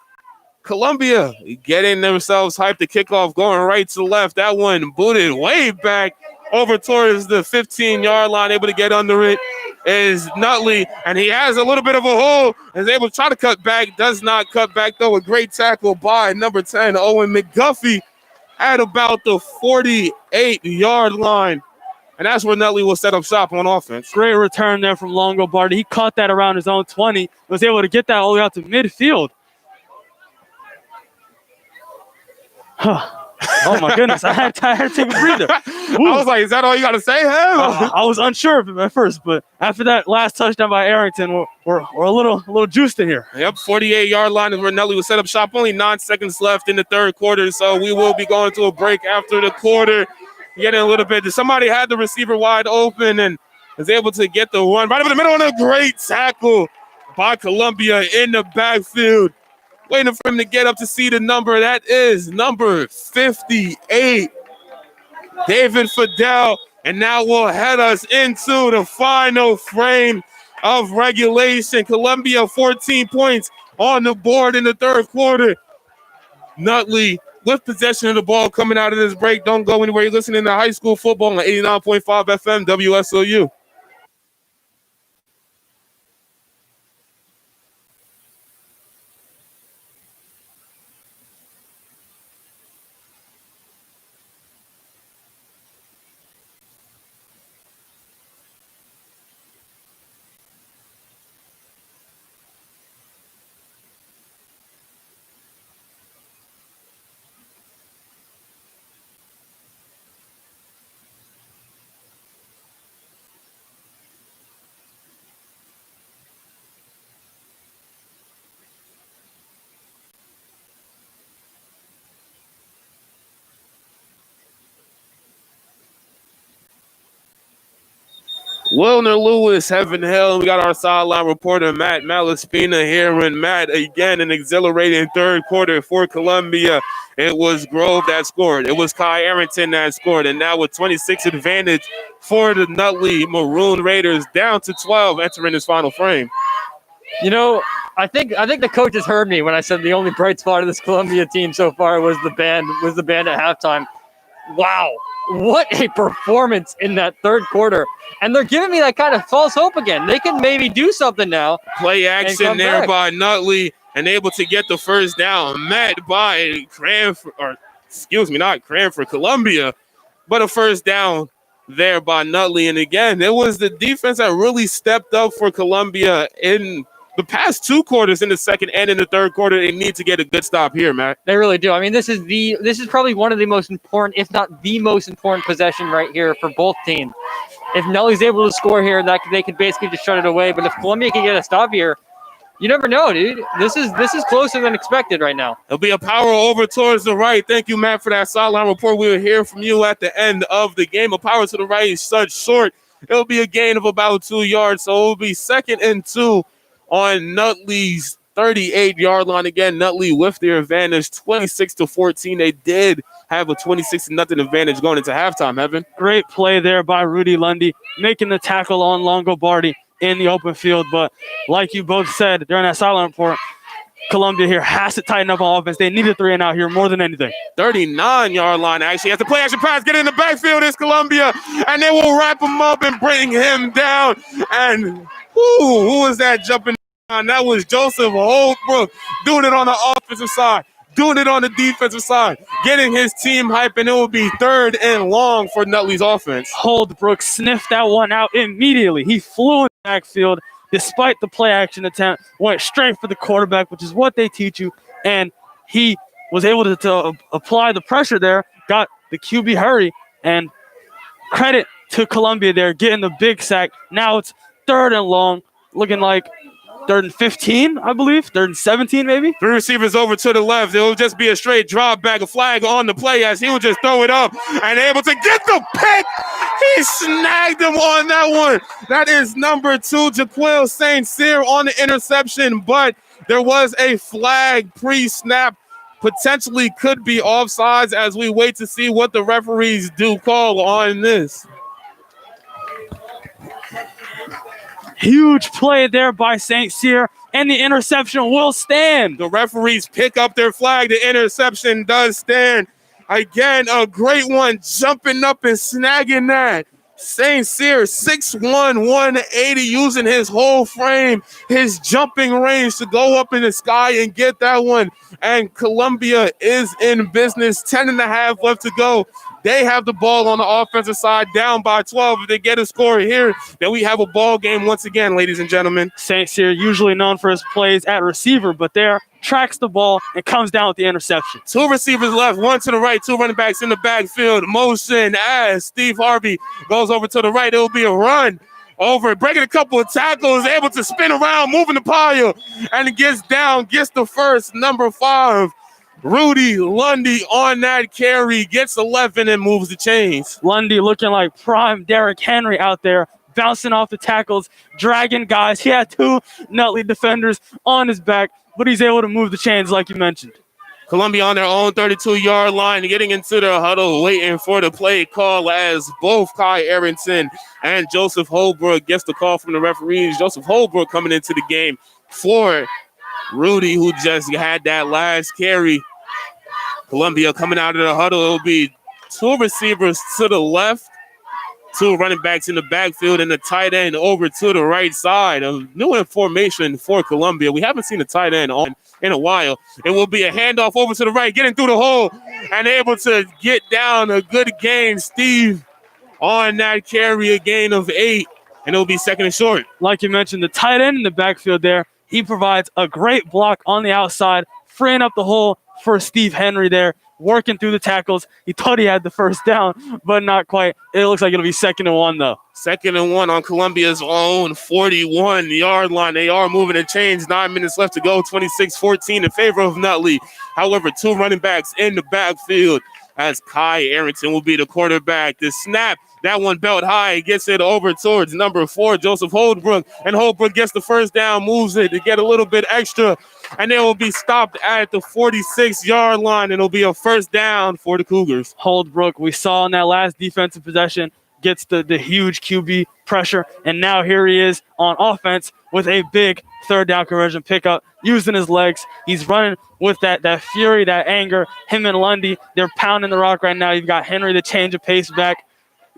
Columbia getting themselves hyped to kickoff, going right to left. That one booted way back over towards the 15-yard line, able to get under it is Nutley, and he has a little bit of a hole, is able to try to cut back, does not cut back, though. A great tackle by number 10, Owen McGuffey, at about the 48-yard line, and that's where Nutley will set up shop on offense. Great return there from Longo Barty. He caught that around his own 20, was able to get that all the way out to midfield. Oh my goodness, I had to take a breather. I was like, is that all you got to say, Ham? I was unsure of him at first, but after that last touchdown by Arrington, we're a little juiced in here. Yep, 48-yard line is where Nutley will set up shop. Only 9 seconds left in the third quarter, so we will be going to a break after the quarter. Getting a little bit. Somebody had the receiver wide open and was able to get the run right over the middle, and a great tackle by Columbia in the backfield. Waiting for him to get up to see the number. That is number 58, David Fidel. And now we'll head us into the final frame of regulation. Columbia 14 points on the board in the third quarter. Nutley with possession of the ball coming out of this break. Don't go anywhere. You're listening to high school football on 89.5 FM WSOU. Wilner Lewis, Heaven Hill. We got our sideline reporter, Matt Malaspina, here. And Matt, again, an exhilarating third quarter for Columbia. It was Grove that scored. It was Kai Arrington that scored. And now with 26 advantage for the Nutley Maroon Raiders, down to 12, entering this final frame. You know, I think the coaches heard me when I said the only bright spot of this Columbia team so far was the band at halftime. Wow. What a performance in that third quarter. And they're giving me that kind of false hope again. They can maybe do something now. Play action there by Nutley and able to get the first down. Met by Columbia, but a first down there by Nutley. And again, it was the defense that really stepped up for Columbia in the past 2 quarters, in the second and in the third quarter. They need to get a good stop here, Matt. They really do. I mean, this is probably one of the most important, if not the most important possession right here for both teams. if Nutley's able to score here, they could basically just shut it away. But if Columbia can get a stop here, you never know, dude. This is closer than expected right now. It'll be a power over towards the right. Thank you, Matt, for that sideline report. We'll hear from you at the end of the game. A power to the right is such short. It'll be a gain of about 2 yards. So it'll be 2nd and 2 on Nutley's 38-yard line. Again, Nutley with their advantage, 26-14. They did have a 26-0 advantage going into halftime, Evan. Great play there by Rudy Lundy, making the tackle on Longobardi in the open field. But like you both said during that sideline report, Columbia here has to tighten up on offense. They need a 3 and out here more than anything. 39-yard line, actually. As the play action pass, get in the backfield, it's Columbia, and they will wrap him up and bring him down. And who was that jumping down? That was Joseph Holbrook doing it on the offensive side, doing it on the defensive side, getting his team hype, and it will be 3rd and long for Nutley's offense. Holbrook sniffed that one out immediately. He flew in the backfield. Despite the play action attempt, went straight for the quarterback, which is what they teach you. And he was able to apply the pressure there, got the QB hurry, and credit to Columbia there, getting the big sack. Now it's 3rd and long, looking like 3rd and 15, I believe, 3rd and 17 maybe. 3 receivers over to the left. It will just be a straight drop back, a flag on the play as he will just throw it up and able to get the pick. He snagged him on that one. That is number 2, Jaquil St. Cyr on the interception, but there was a flag pre-snap. Potentially could be offsides as we wait to see what the referees do call on this. Huge play there by St. Cyr, and the interception will stand. The referees pick up their flag. The interception does stand. Again, a great one, jumping up and snagging that. St. Cyr, 6'1", 180, using his whole frame, his jumping range to go up in the sky and get that one. And Columbia is in business. 10.5 left to go. They have the ball on the offensive side, down by 12. If they get a score here, then we have a ball game once again, ladies and gentlemen. St. Cyr, usually known for his plays at receiver, but there tracks the ball and comes down with the interception. 2 receivers left, 1 to the right, 2 running backs in the backfield. Motion as Steve Harvey goes over to the right. It will be a run over, breaking a couple of tackles, able to spin around, moving the pile, and it gets down, gets the first, number 5. Rudy Lundy on that carry, gets 11 and moves the chains. Lundy looking like prime Derrick Henry out there, bouncing off the tackles, dragging guys. He had 2 Nutley defenders on his back, but he's able to move the chains like you mentioned. Columbia on their own 32-yard line, getting into the huddle, waiting for the play call as both Kai Arrington and Joseph Holbrook gets the call from the referees. Joseph Holbrook coming into the game for Rudy, who just had that last carry. Columbia coming out of the huddle. It will be 2 receivers to the left, 2 running backs in the backfield, and the tight end over to the right side. A new formation for Columbia. We haven't seen a tight end on in a while. It will be a handoff over to the right, getting through the hole and able to get down a good gain. Steve on that carry, a gain of 8, and it will be 2nd and short. Like you mentioned, the tight end in the backfield there, he provides a great block on the outside, freeing up the hole for Steve Henry there, working through the tackles. He thought he had the first down, but not quite. It looks like it'll be 2nd and 1, though. 2nd and 1 on Columbia's own 41-yard line. They are moving the chains. 9 minutes left to go. 26-14 in favor of Nutley. However, 2 running backs in the backfield as Kai Arrington will be the quarterback. The snap, that one belt high, gets it over towards number 4, Joseph Holbrook. And Holbrook gets the first down, moves it to get a little bit extra. And they will be stopped at the 46-yard line, and it'll be a first down for the Cougars. Holbrook, we saw in that last defensive possession, gets the huge QB pressure, and now here he is on offense with a big 3rd down conversion pickup, using his legs. He's running with that fury, that anger. Him and Lundy, they're pounding the rock right now. You've got Henry to change of pace back.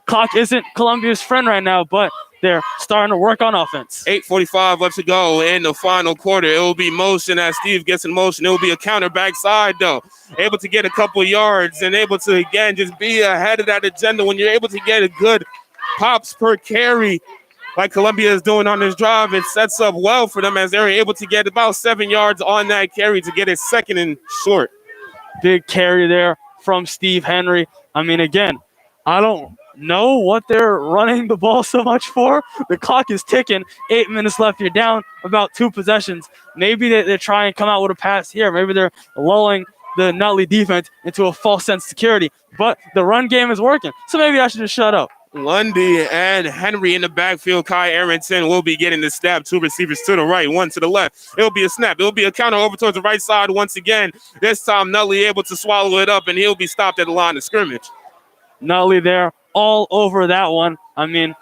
Clock isn't Columbia's friend right now, but they're starting to work on offense. 8:45 left to go in the final quarter. It will be motion as Steve gets in motion. It will be a counter backside, though. Able to get a couple yards and able to, again, just be ahead of that agenda. When you're able to get a good pops per carry like Columbia is doing on this drive, it sets up well for them as they're able to get about 7 yards on that carry to get it 2nd and short. Big carry there from Steve Henry. I mean, again, I don't know what they're running the ball so much for. The clock is ticking. 8 minutes left. You're down about 2 possessions. Maybe they try and come out with a pass here. Maybe they're lulling the Nutley defense into a false sense of security. But the run game is working. So maybe I should just shut up. Lundy and Henry in the backfield. Kai Arrington will be getting the snap. 2 receivers to the right, 1 to the left. It'll be a snap. It'll be a counter over towards the right side once again. This time, Nutley able to swallow it up, and he'll be stopped at the line of scrimmage. Nutley there all over that one. I mean,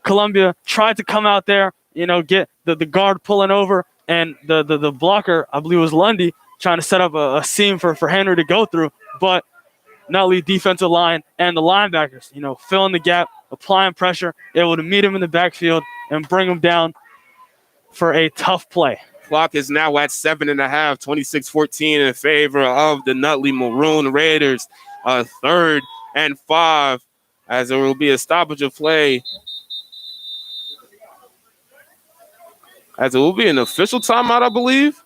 Columbia tried to come out there, get the guard pulling over, and the blocker, I believe it was Lundy, trying to set up a seam for Henry to go through. But Nutley defensive line and the linebackers, filling the gap, applying pressure, able to meet him in the backfield and bring him down for a tough play. Clock is now at 7.5, 26-14 in favor of the Nutley Maroon Raiders. 3rd and 5, as there will be a stoppage of play. As it will be an official timeout, I believe.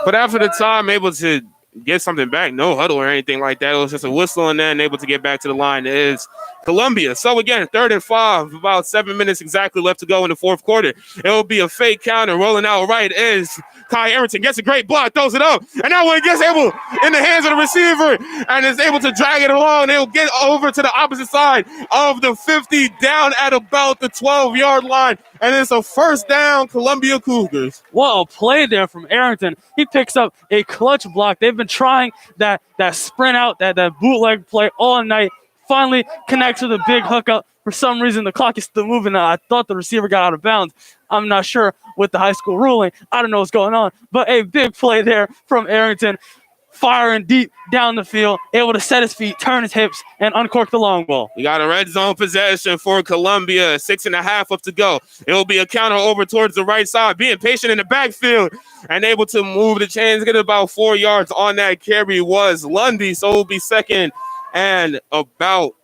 But after the time, able to get something back, no huddle or anything like that. It was just a whistle, and then able to get back to the line is Columbia. So again, 3rd and 5, about 7 minutes exactly left to go in the 4th quarter. It will be a fake counter. Rolling out right is Kai Arrington. Gets a great block, throws it up, and that one gets able in the hands of the receiver and is able to drag it along. They'll get over to the opposite side of the 50, down at about the 12-yard line, and it's a 1st down, Columbia Cougars. What a play there from Arrington. He picks up a clutch block. They've been trying that sprint out, that bootleg play all night. Finally connects with a big hookup. For some reason, the clock is still moving. I thought the receiver got out of bounds. I'm not sure with the high school ruling. I don't know what's going on. But a big play there from Arrington. Firing deep down the field, able to set his feet, turn his hips, and uncork the long ball. We got a red zone possession for Columbia. 6.5 up to go. It'll be a counter over towards the right side, being patient in the backfield and able to move the chains, get about 4 yards on that carry was Lundy. So it'll be 2nd and about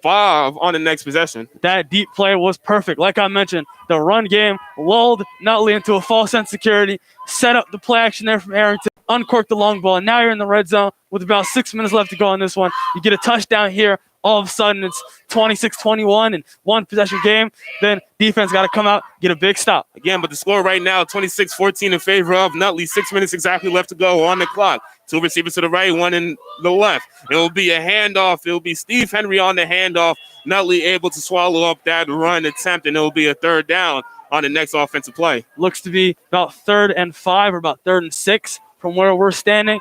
5 on the next possession. That deep play was perfect. Like I mentioned, the run game lulled Nutley into a false sense of security, set up the play action there from Arrington, uncorked the long ball, and now you're in the red zone with about 6 minutes left to go on this one. You get a touchdown here. All of a sudden, it's 26-21 and 1 possession game. Then defense got to come out, get a big stop. Again, but the score right now, 26-14 in favor of Nutley. 6 minutes exactly left to go on the clock. 2 receivers to the right, 1 in the left. It will be a handoff. It will be Steve Henry on the handoff. Nutley able to swallow up that run attempt, and it will be a 3rd down on the next offensive play. Looks to be about 3rd and 5 or about 3rd and 6 from where we're standing.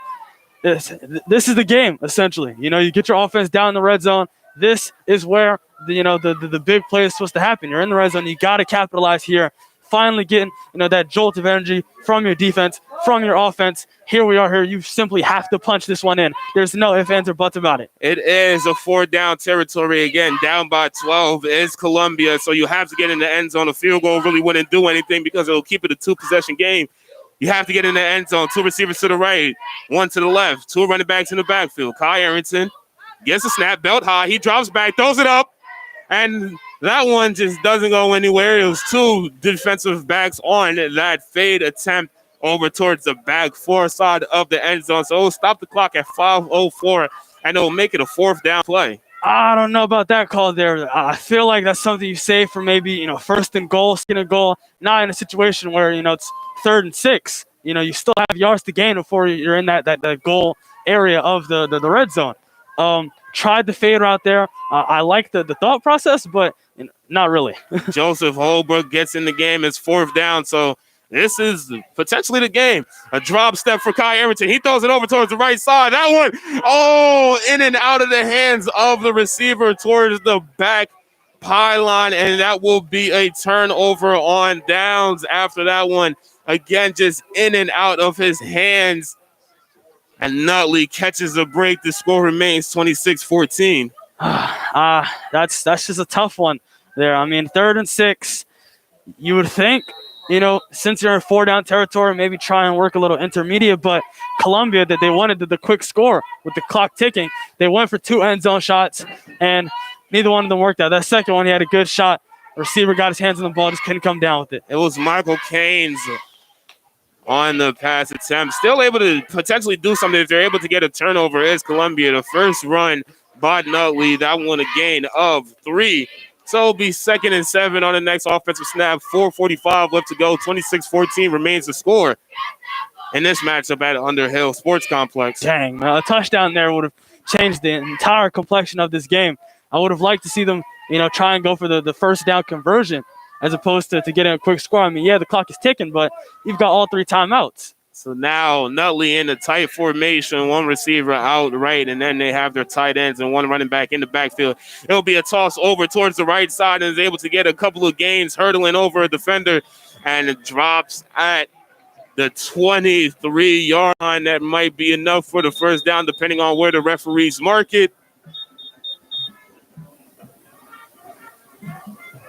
This is the game, essentially. You get your offense down in the red zone. This is where the big play is supposed to happen. You're in the red zone. You got to capitalize here. Finally getting that jolt of energy from your defense, from your offense. Here we are here. You simply have to punch this one in. There's no ifs, ands, or buts about it. It is a 4th down territory. Again, down by 12 is Columbia. So you have to get in the end zone. A field goal really wouldn't do anything because it'll keep it a 2-possession game. You have to get in the end zone. 2 receivers to the right, 1 to the left. 2 running backs in the backfield. Kai Arrington gets a snap, belt high. He drops back, throws it up, and that one just doesn't go anywhere. It was 2 defensive backs on that fade attempt over towards the back 4 side of the end zone. So it'll stop the clock at 5:04, and it'll make it a 4th down play. I don't know about that call there. I feel like that's something you say for maybe, 1st and goal, 2nd and goal, not in a situation where, it's 3rd and 6. You still have yards to gain before you're in that goal area of the red zone. Tried the fade route there. I like the thought process, but not really. Joseph Holbrook gets in the game. It's 4th down, so this is potentially the game. A drop step for Kai Arrington. He throws it over towards the right side. That one, in and out of the hands of the receiver towards the back pylon, and that will be a turnover on downs after that one. Again, just in and out of his hands. And Nutley catches a break. The score remains 26-14. That's just a tough one there. I mean, 3rd and 6, you would think, since you're in 4-down territory, maybe try and work a little intermediate. But Columbia, that they wanted the quick score with the clock ticking. They went for 2 end zone shots, and neither one of them worked out. That second one, he had a good shot. The receiver got his hands on the ball, just couldn't come down with it. It was Michael Keynes on the pass attempt. Still able to potentially do something if they're able to get a turnover is Columbia. The first run by Nutley. That one a gain of 3. So it'll be 2nd and 7 on the next offensive snap. 4:45 left to go. 26-14 remains the score in this matchup at Underhill Sports Complex. Dang, man, a touchdown there would have changed the entire complexion of this game. I would have liked to see them, try and go for the first down conversion as opposed to getting a quick score. I mean, yeah, the clock is ticking, but you've got all 3 timeouts. So now Nutley in the tight formation, one receiver out right, and then they have their tight ends and one running back in the backfield. It'll be a toss over towards the right side and is able to get a couple of gains, hurdling over a defender, and it drops at the 23-yard line. That might be enough for the first down, depending on where the referees mark it.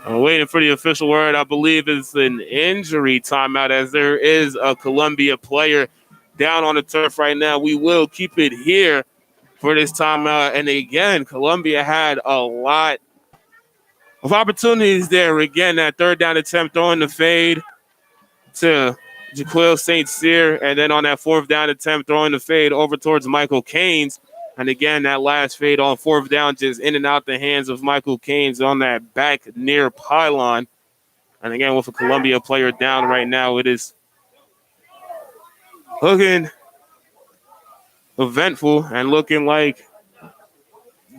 I'm waiting for the official word. I believe it's an injury timeout, as there is a Columbia player down on the turf right now. We will keep it here for this timeout. And again, Columbia had a lot of opportunities there. Again, that third down attempt throwing the fade to Jaquil St. Cyr, and then on that 4th down attempt throwing the fade over towards Michael Keynes. And again, that last fade on 4th down, just in and out the hands of Michael Keynes on that back near pylon. And again, with a Columbia player down right now, it is looking eventful and looking like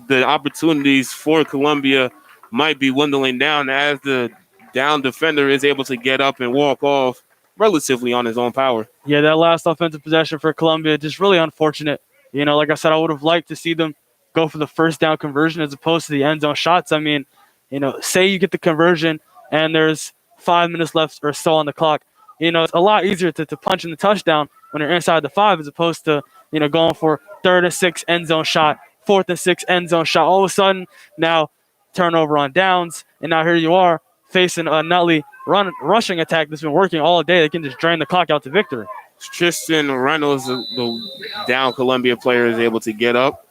the opportunities for Columbia might be dwindling down as the down defender is able to get up and walk off relatively on his own power. Yeah, that last offensive possession for Columbia, just really unfortunate. Like I said, I would have liked to see them go for the first down conversion as opposed to the end zone shots. I mean, say you get the conversion and there's 5 minutes left or so on the clock. It's a lot easier to punch in the touchdown when you're inside the 5 as opposed to, going for 3rd and 6 end zone shot, 4th and 6 end zone shot. All of a sudden, now turnover on downs, and now here you are facing a Nutley rushing attack that's been working all day. They can just drain the clock out to victory. Tristan Reynolds, the down Columbia player, is able to get up.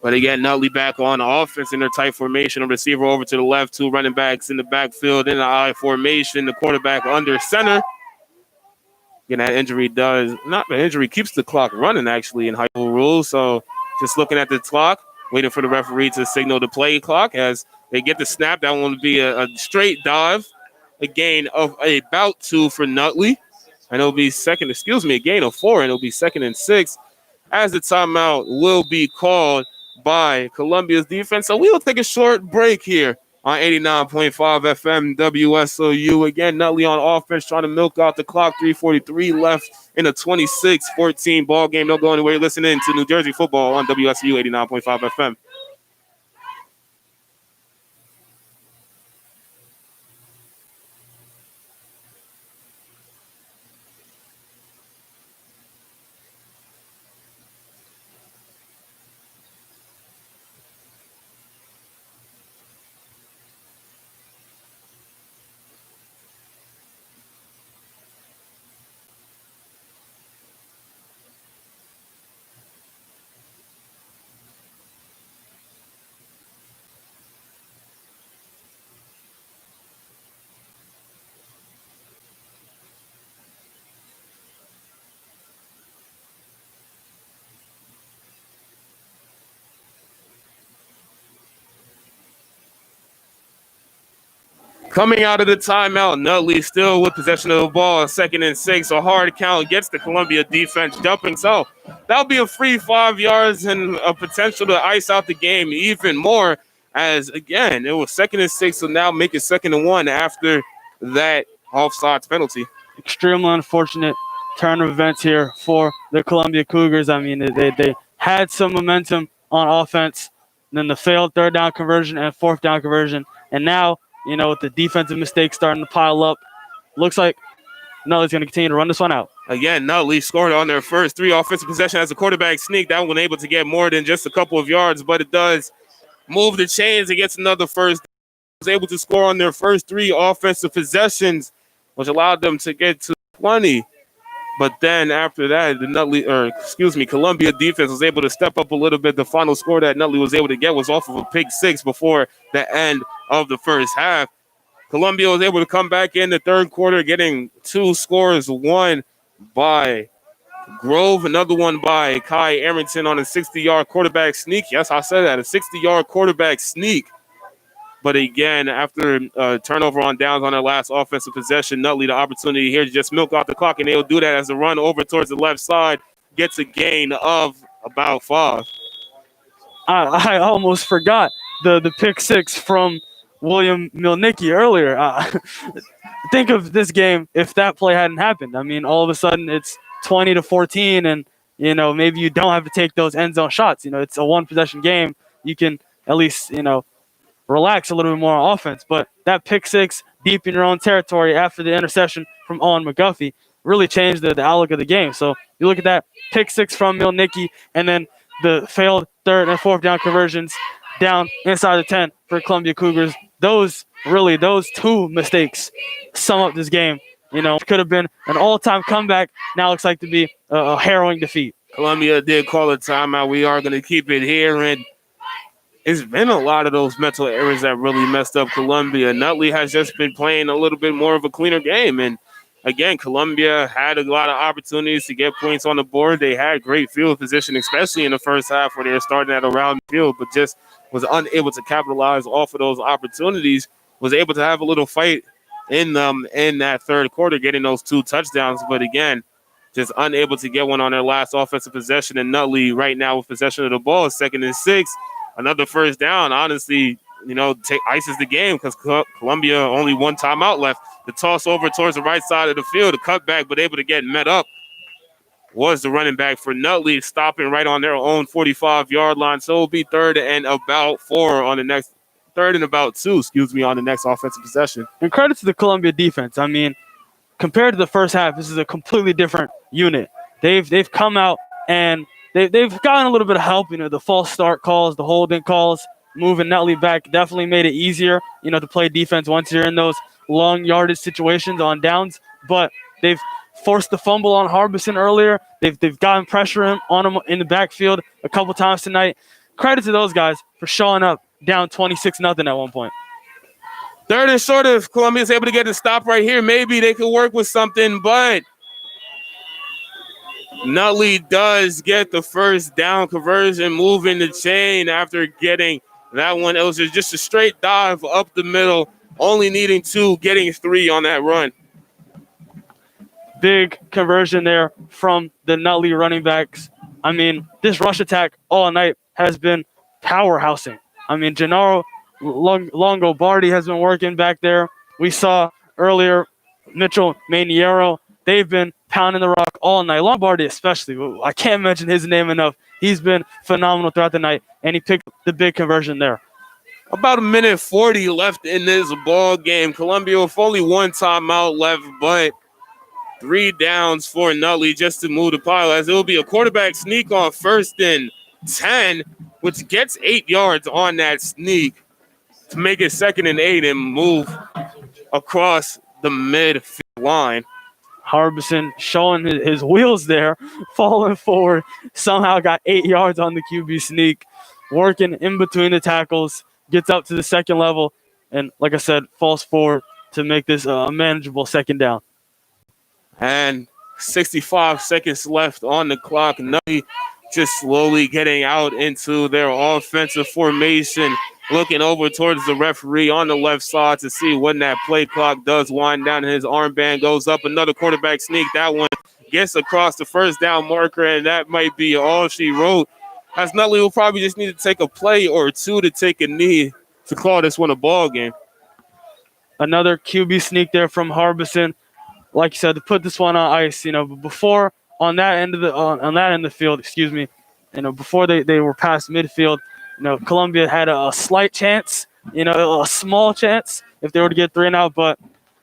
But again, Nutley back on offense in their tight formation. A receiver over to the left, 2 running backs in the backfield in the I formation. The quarterback under center. Again, that injury keeps the clock running, actually, in high school rules. So just looking at the clock, waiting for the referee to signal the play clock as they get the snap. That one will be a straight dive, a gain of about 2 for Nutley. And it'll be a gain of 4, and it'll be 2nd and 6 as the timeout will be called by Columbia's defense. So we will take a short break here on 89.5 FM WSOU. Again, Nutley on offense trying to milk out the clock. 3:43 left in a 26-14 ball game. Don't go anywhere. You're listening to New Jersey football on WSOU 89.5 FM. Coming out of the timeout, Nutley still with possession of the ball, 2nd and 6. A hard count gets the Columbia defense jumping. So that'll be a free 5 yards and a potential to ice out the game even more. As again, it was 2nd and 6, so now make it 2nd and 1 after that offsides penalty. Extremely unfortunate turn of events here for the Columbia Cougars. I mean, they had some momentum on offense, and then the failed 3rd down conversion and 4th down conversion, and now, with the defensive mistakes starting to pile up, looks like Nutley's going to continue to run this one out. Again, Nutley scored on their first 3 offensive possessions as a quarterback sneak. That one able to get more than just a couple of yards, but it does move the chains and gets another first. Was able to score on their first 3 offensive possessions, which allowed them to get to 20. But then after that, Columbia defense was able to step up a little bit. The final score that Nutley was able to get was off of a pick 6 before the end of the first half. Columbia was able to come back in the 3rd quarter, getting 2 scores, one by Grove, another one by Kai Arrington on a 60-yard quarterback sneak. Yes, I said that, a 60-yard quarterback sneak. But again, after turnover on downs on their last offensive possession, Nutley the opportunity here to just milk off the clock, and they'll do that as a run over towards the left side gets a gain of about 5. I almost forgot the pick six from William Milnicki earlier. Think of this game if that play hadn't happened. I mean, all of a sudden it's 20-14, and maybe you don't have to take those end zone shots. It's a one possession game. You can at least relax a little bit more on offense. But that pick six deep in your own territory after the interception from Owen McGuffey really changed the outlook of the game. So you look at that pick six from Milnicki, and then the failed third and fourth down conversions down inside the 10 for Columbia Cougars. Those two mistakes sum up this game. It could have been an all-time comeback. Now looks like to be a harrowing defeat. Columbia did call a timeout. We are going to keep it here, and it's been a lot of those mental errors that really messed up Columbia. Nutley has just been playing a little bit more of a cleaner game, and again, Columbia had a lot of opportunities to get points on the board. They had great field position, especially in the first half where they were starting at around the field, but just was unable to capitalize off of those opportunities, was able to have a little fight in that third quarter, getting those 2 touchdowns. But again, just unable to get one on their last offensive possession. And Nutley right now with possession of the ball is 2nd and 6. Another first down, honestly, ices the game because Columbia only 1 timeout left. The toss over towards the right side of the field, a cutback, but able to get met up was the running back for Nutley, stopping right on their own 45-yard line. So it'll be 3rd and about 2 on the next offensive possession. And credit to the Columbia defense. I mean, compared to the first half, this is a completely different unit. They've come out and they've gotten a little bit of help. The false start calls, the holding calls, moving Nutley back definitely made it easier, to play defense once you're in those long yardage situations on downs. But they've forced the fumble on Harbison earlier. They've gotten pressure on him in the backfield a couple times tonight. Credit to those guys for showing up down 26-0 at one point. 3rd and short, if Columbia's able to get a stop right here, maybe they could work with something, but Nutley does get the first down conversion, moving the chain after getting that one. It was just a straight dive up the middle, only needing 2, getting 3 on that run. Big conversion there from the Nutley running backs. I mean, this rush attack all night has been powerhousing. I mean, Gennaro Longobardi has been working back there. We saw earlier Mitchell Maniero. They've been pounding the rock all night. Lombardi especially. I can't mention his name enough. He's been phenomenal throughout the night, and he picked the big conversion there. About 1:40 left in this ball game. Columbia with only 1 timeout left, but 3 downs for Nutley just to move the pile, as it will be a quarterback sneak on 1st and 10, which gets 8 yards on that sneak to make it 2nd and 8 and move across the midfield line. Harbison showing his wheels there, falling forward, somehow got 8 yards on the QB sneak, working in between the tackles, gets up to the 2nd level, and like I said, falls forward to make this a manageable 2nd down. And 65 seconds left on the clock. Nutley just slowly getting out into their offensive formation, looking over towards the referee on the left side to see when that play clock does wind down and his armband goes up. Another quarterback sneak. That one gets across the first down marker, and that might be all she wrote. As Nutley will probably just need to take a play or 2 to take a knee to call this one a ball game. Another QB sneak there from Harbison. Like you said, to put this one on ice, before on that end of the field, before they were past midfield, Columbia had a slight chance, a small chance if they were to get 3 and out, but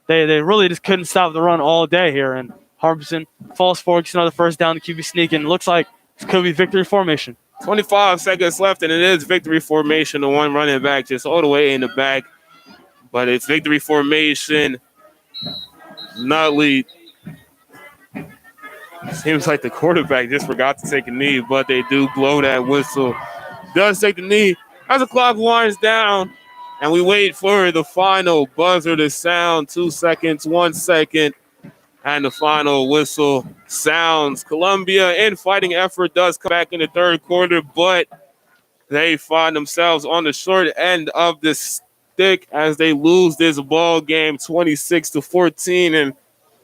they really just couldn't stop the run all day here. And Harbison falls forward, gets another first down, the QB sneak, and it looks like it could be victory formation. 25 seconds left, and it is victory formation. The one running back just all the way in the back, but it's victory formation. Nutley, seems like the quarterback just forgot to take a knee, but they do blow that whistle. Does take the knee as the clock winds down, and we wait for the final buzzer to sound. 2 seconds, 1 second. And the final whistle sounds. Columbia, in fighting effort, does come back in the third quarter, but they find themselves on the short end of the stick as they lose this ball game 26-14. And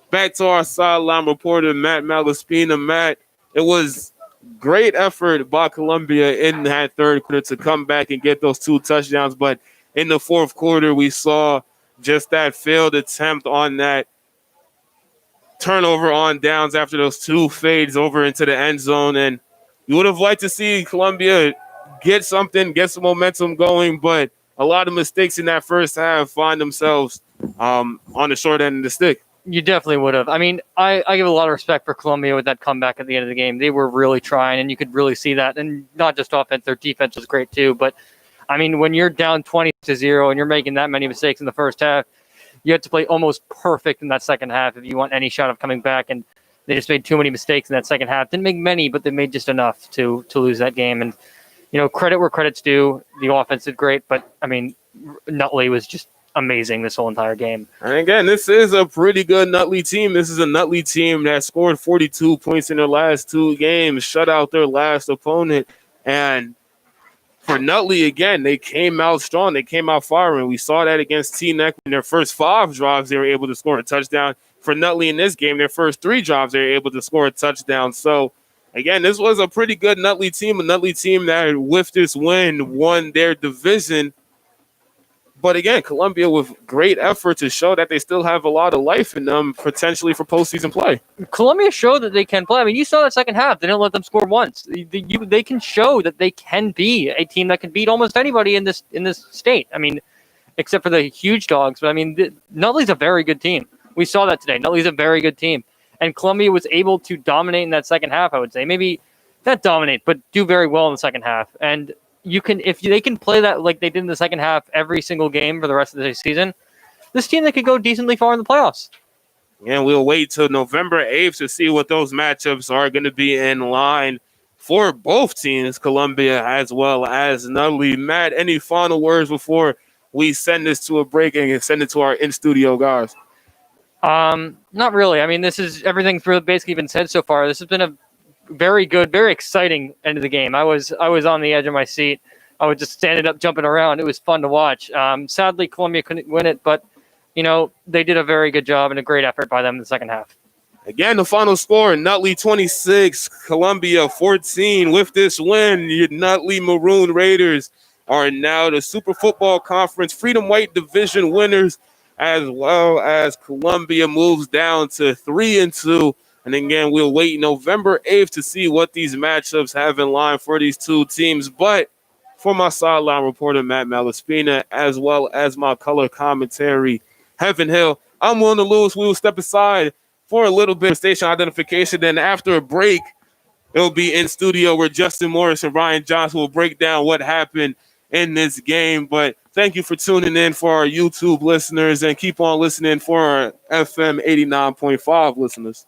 back to our sideline reporter, Matt Malaspina. Matt, it was great effort by Columbia in that third quarter to come back and get those 2 touchdowns. But in the fourth quarter, we saw just that failed attempt on that turnover on downs after those 2 fades over into the end zone. And you would have liked to see Columbia get something, get some momentum going, but a lot of mistakes in that first half find themselves on the short end of the stick. You definitely would have. I mean, I give a lot of respect for Columbia with that comeback at the end of the game. They were really trying, and you could really see that. And not just offense, their defense was great too. But, I mean, when you're down 20-0 and you're making that many mistakes in the first half, you have to play almost perfect in that second half if you want any shot of coming back. And they just made too many mistakes in that second half. Didn't make many, but they made just enough to lose that game. And, you know, credit where credit's due. The offense did great, but, I mean, Nutley was just amazing this whole entire game. And again, this is a pretty good Nutley team. This is a Nutley team that scored 42 points in their last 2 games, shut out their last opponent. And for Nutley, again, they came out strong. They came out firing. We saw that against T-Neck in their first 5 drives. They were able to score a touchdown. For Nutley in this game, their first 3 drives, they were able to score a touchdown. So, again, this was a pretty good Nutley team, a Nutley team that, with this win, won their division. But again, Columbia with great effort to show that they still have a lot of life in them, potentially for postseason play. Columbia showed that they can play. I mean, you saw that second half. They didn't let them score once. They can show that they can be a team that can beat almost anybody in this state. I mean, except for the huge dogs. But I mean, Nutley's a very good team. We saw that today. Nutley's a very good team, and Columbia was able to dominate in that second half. I would say maybe not dominate, but do very well in the second half. And you can, if they can play that like they did in the second half every single game for the rest of the season, this team that could go decently far in the playoffs. And we'll wait till November 8th to see what those matchups are going to be in line for both teams, Columbia as well as Nutley. Matt, any final words before we send this to a break and send it to our in-studio guys? Not really. I mean, this is everything's really basically been said so far. This has been a very good, very exciting end of the game. I was on the edge of my seat. I was just standing up, jumping around. It was fun to watch. Sadly, Columbia couldn't win it, but you know they did a very good job and a great effort by them in the second half. Again, the final score: Nutley 26, Columbia 14. With this win, your Nutley Maroon Raiders are now the Super Football Conference Freedom White Division winners, as well as Columbia moves down to 3-2. And again, we'll wait November 8th to see what these matchups have in line for these 2 teams. But for my sideline reporter, Matt Malaspina, as well as my color commentary, Heaven Hill, I'm Will Lewis. We will step aside for a little bit of station identification. Then after a break, it'll be in studio where Justin Morris and Ryan Johnson will break down what happened in this game. But thank you for tuning in for our YouTube listeners, and keep on listening for our FM 89.5 listeners.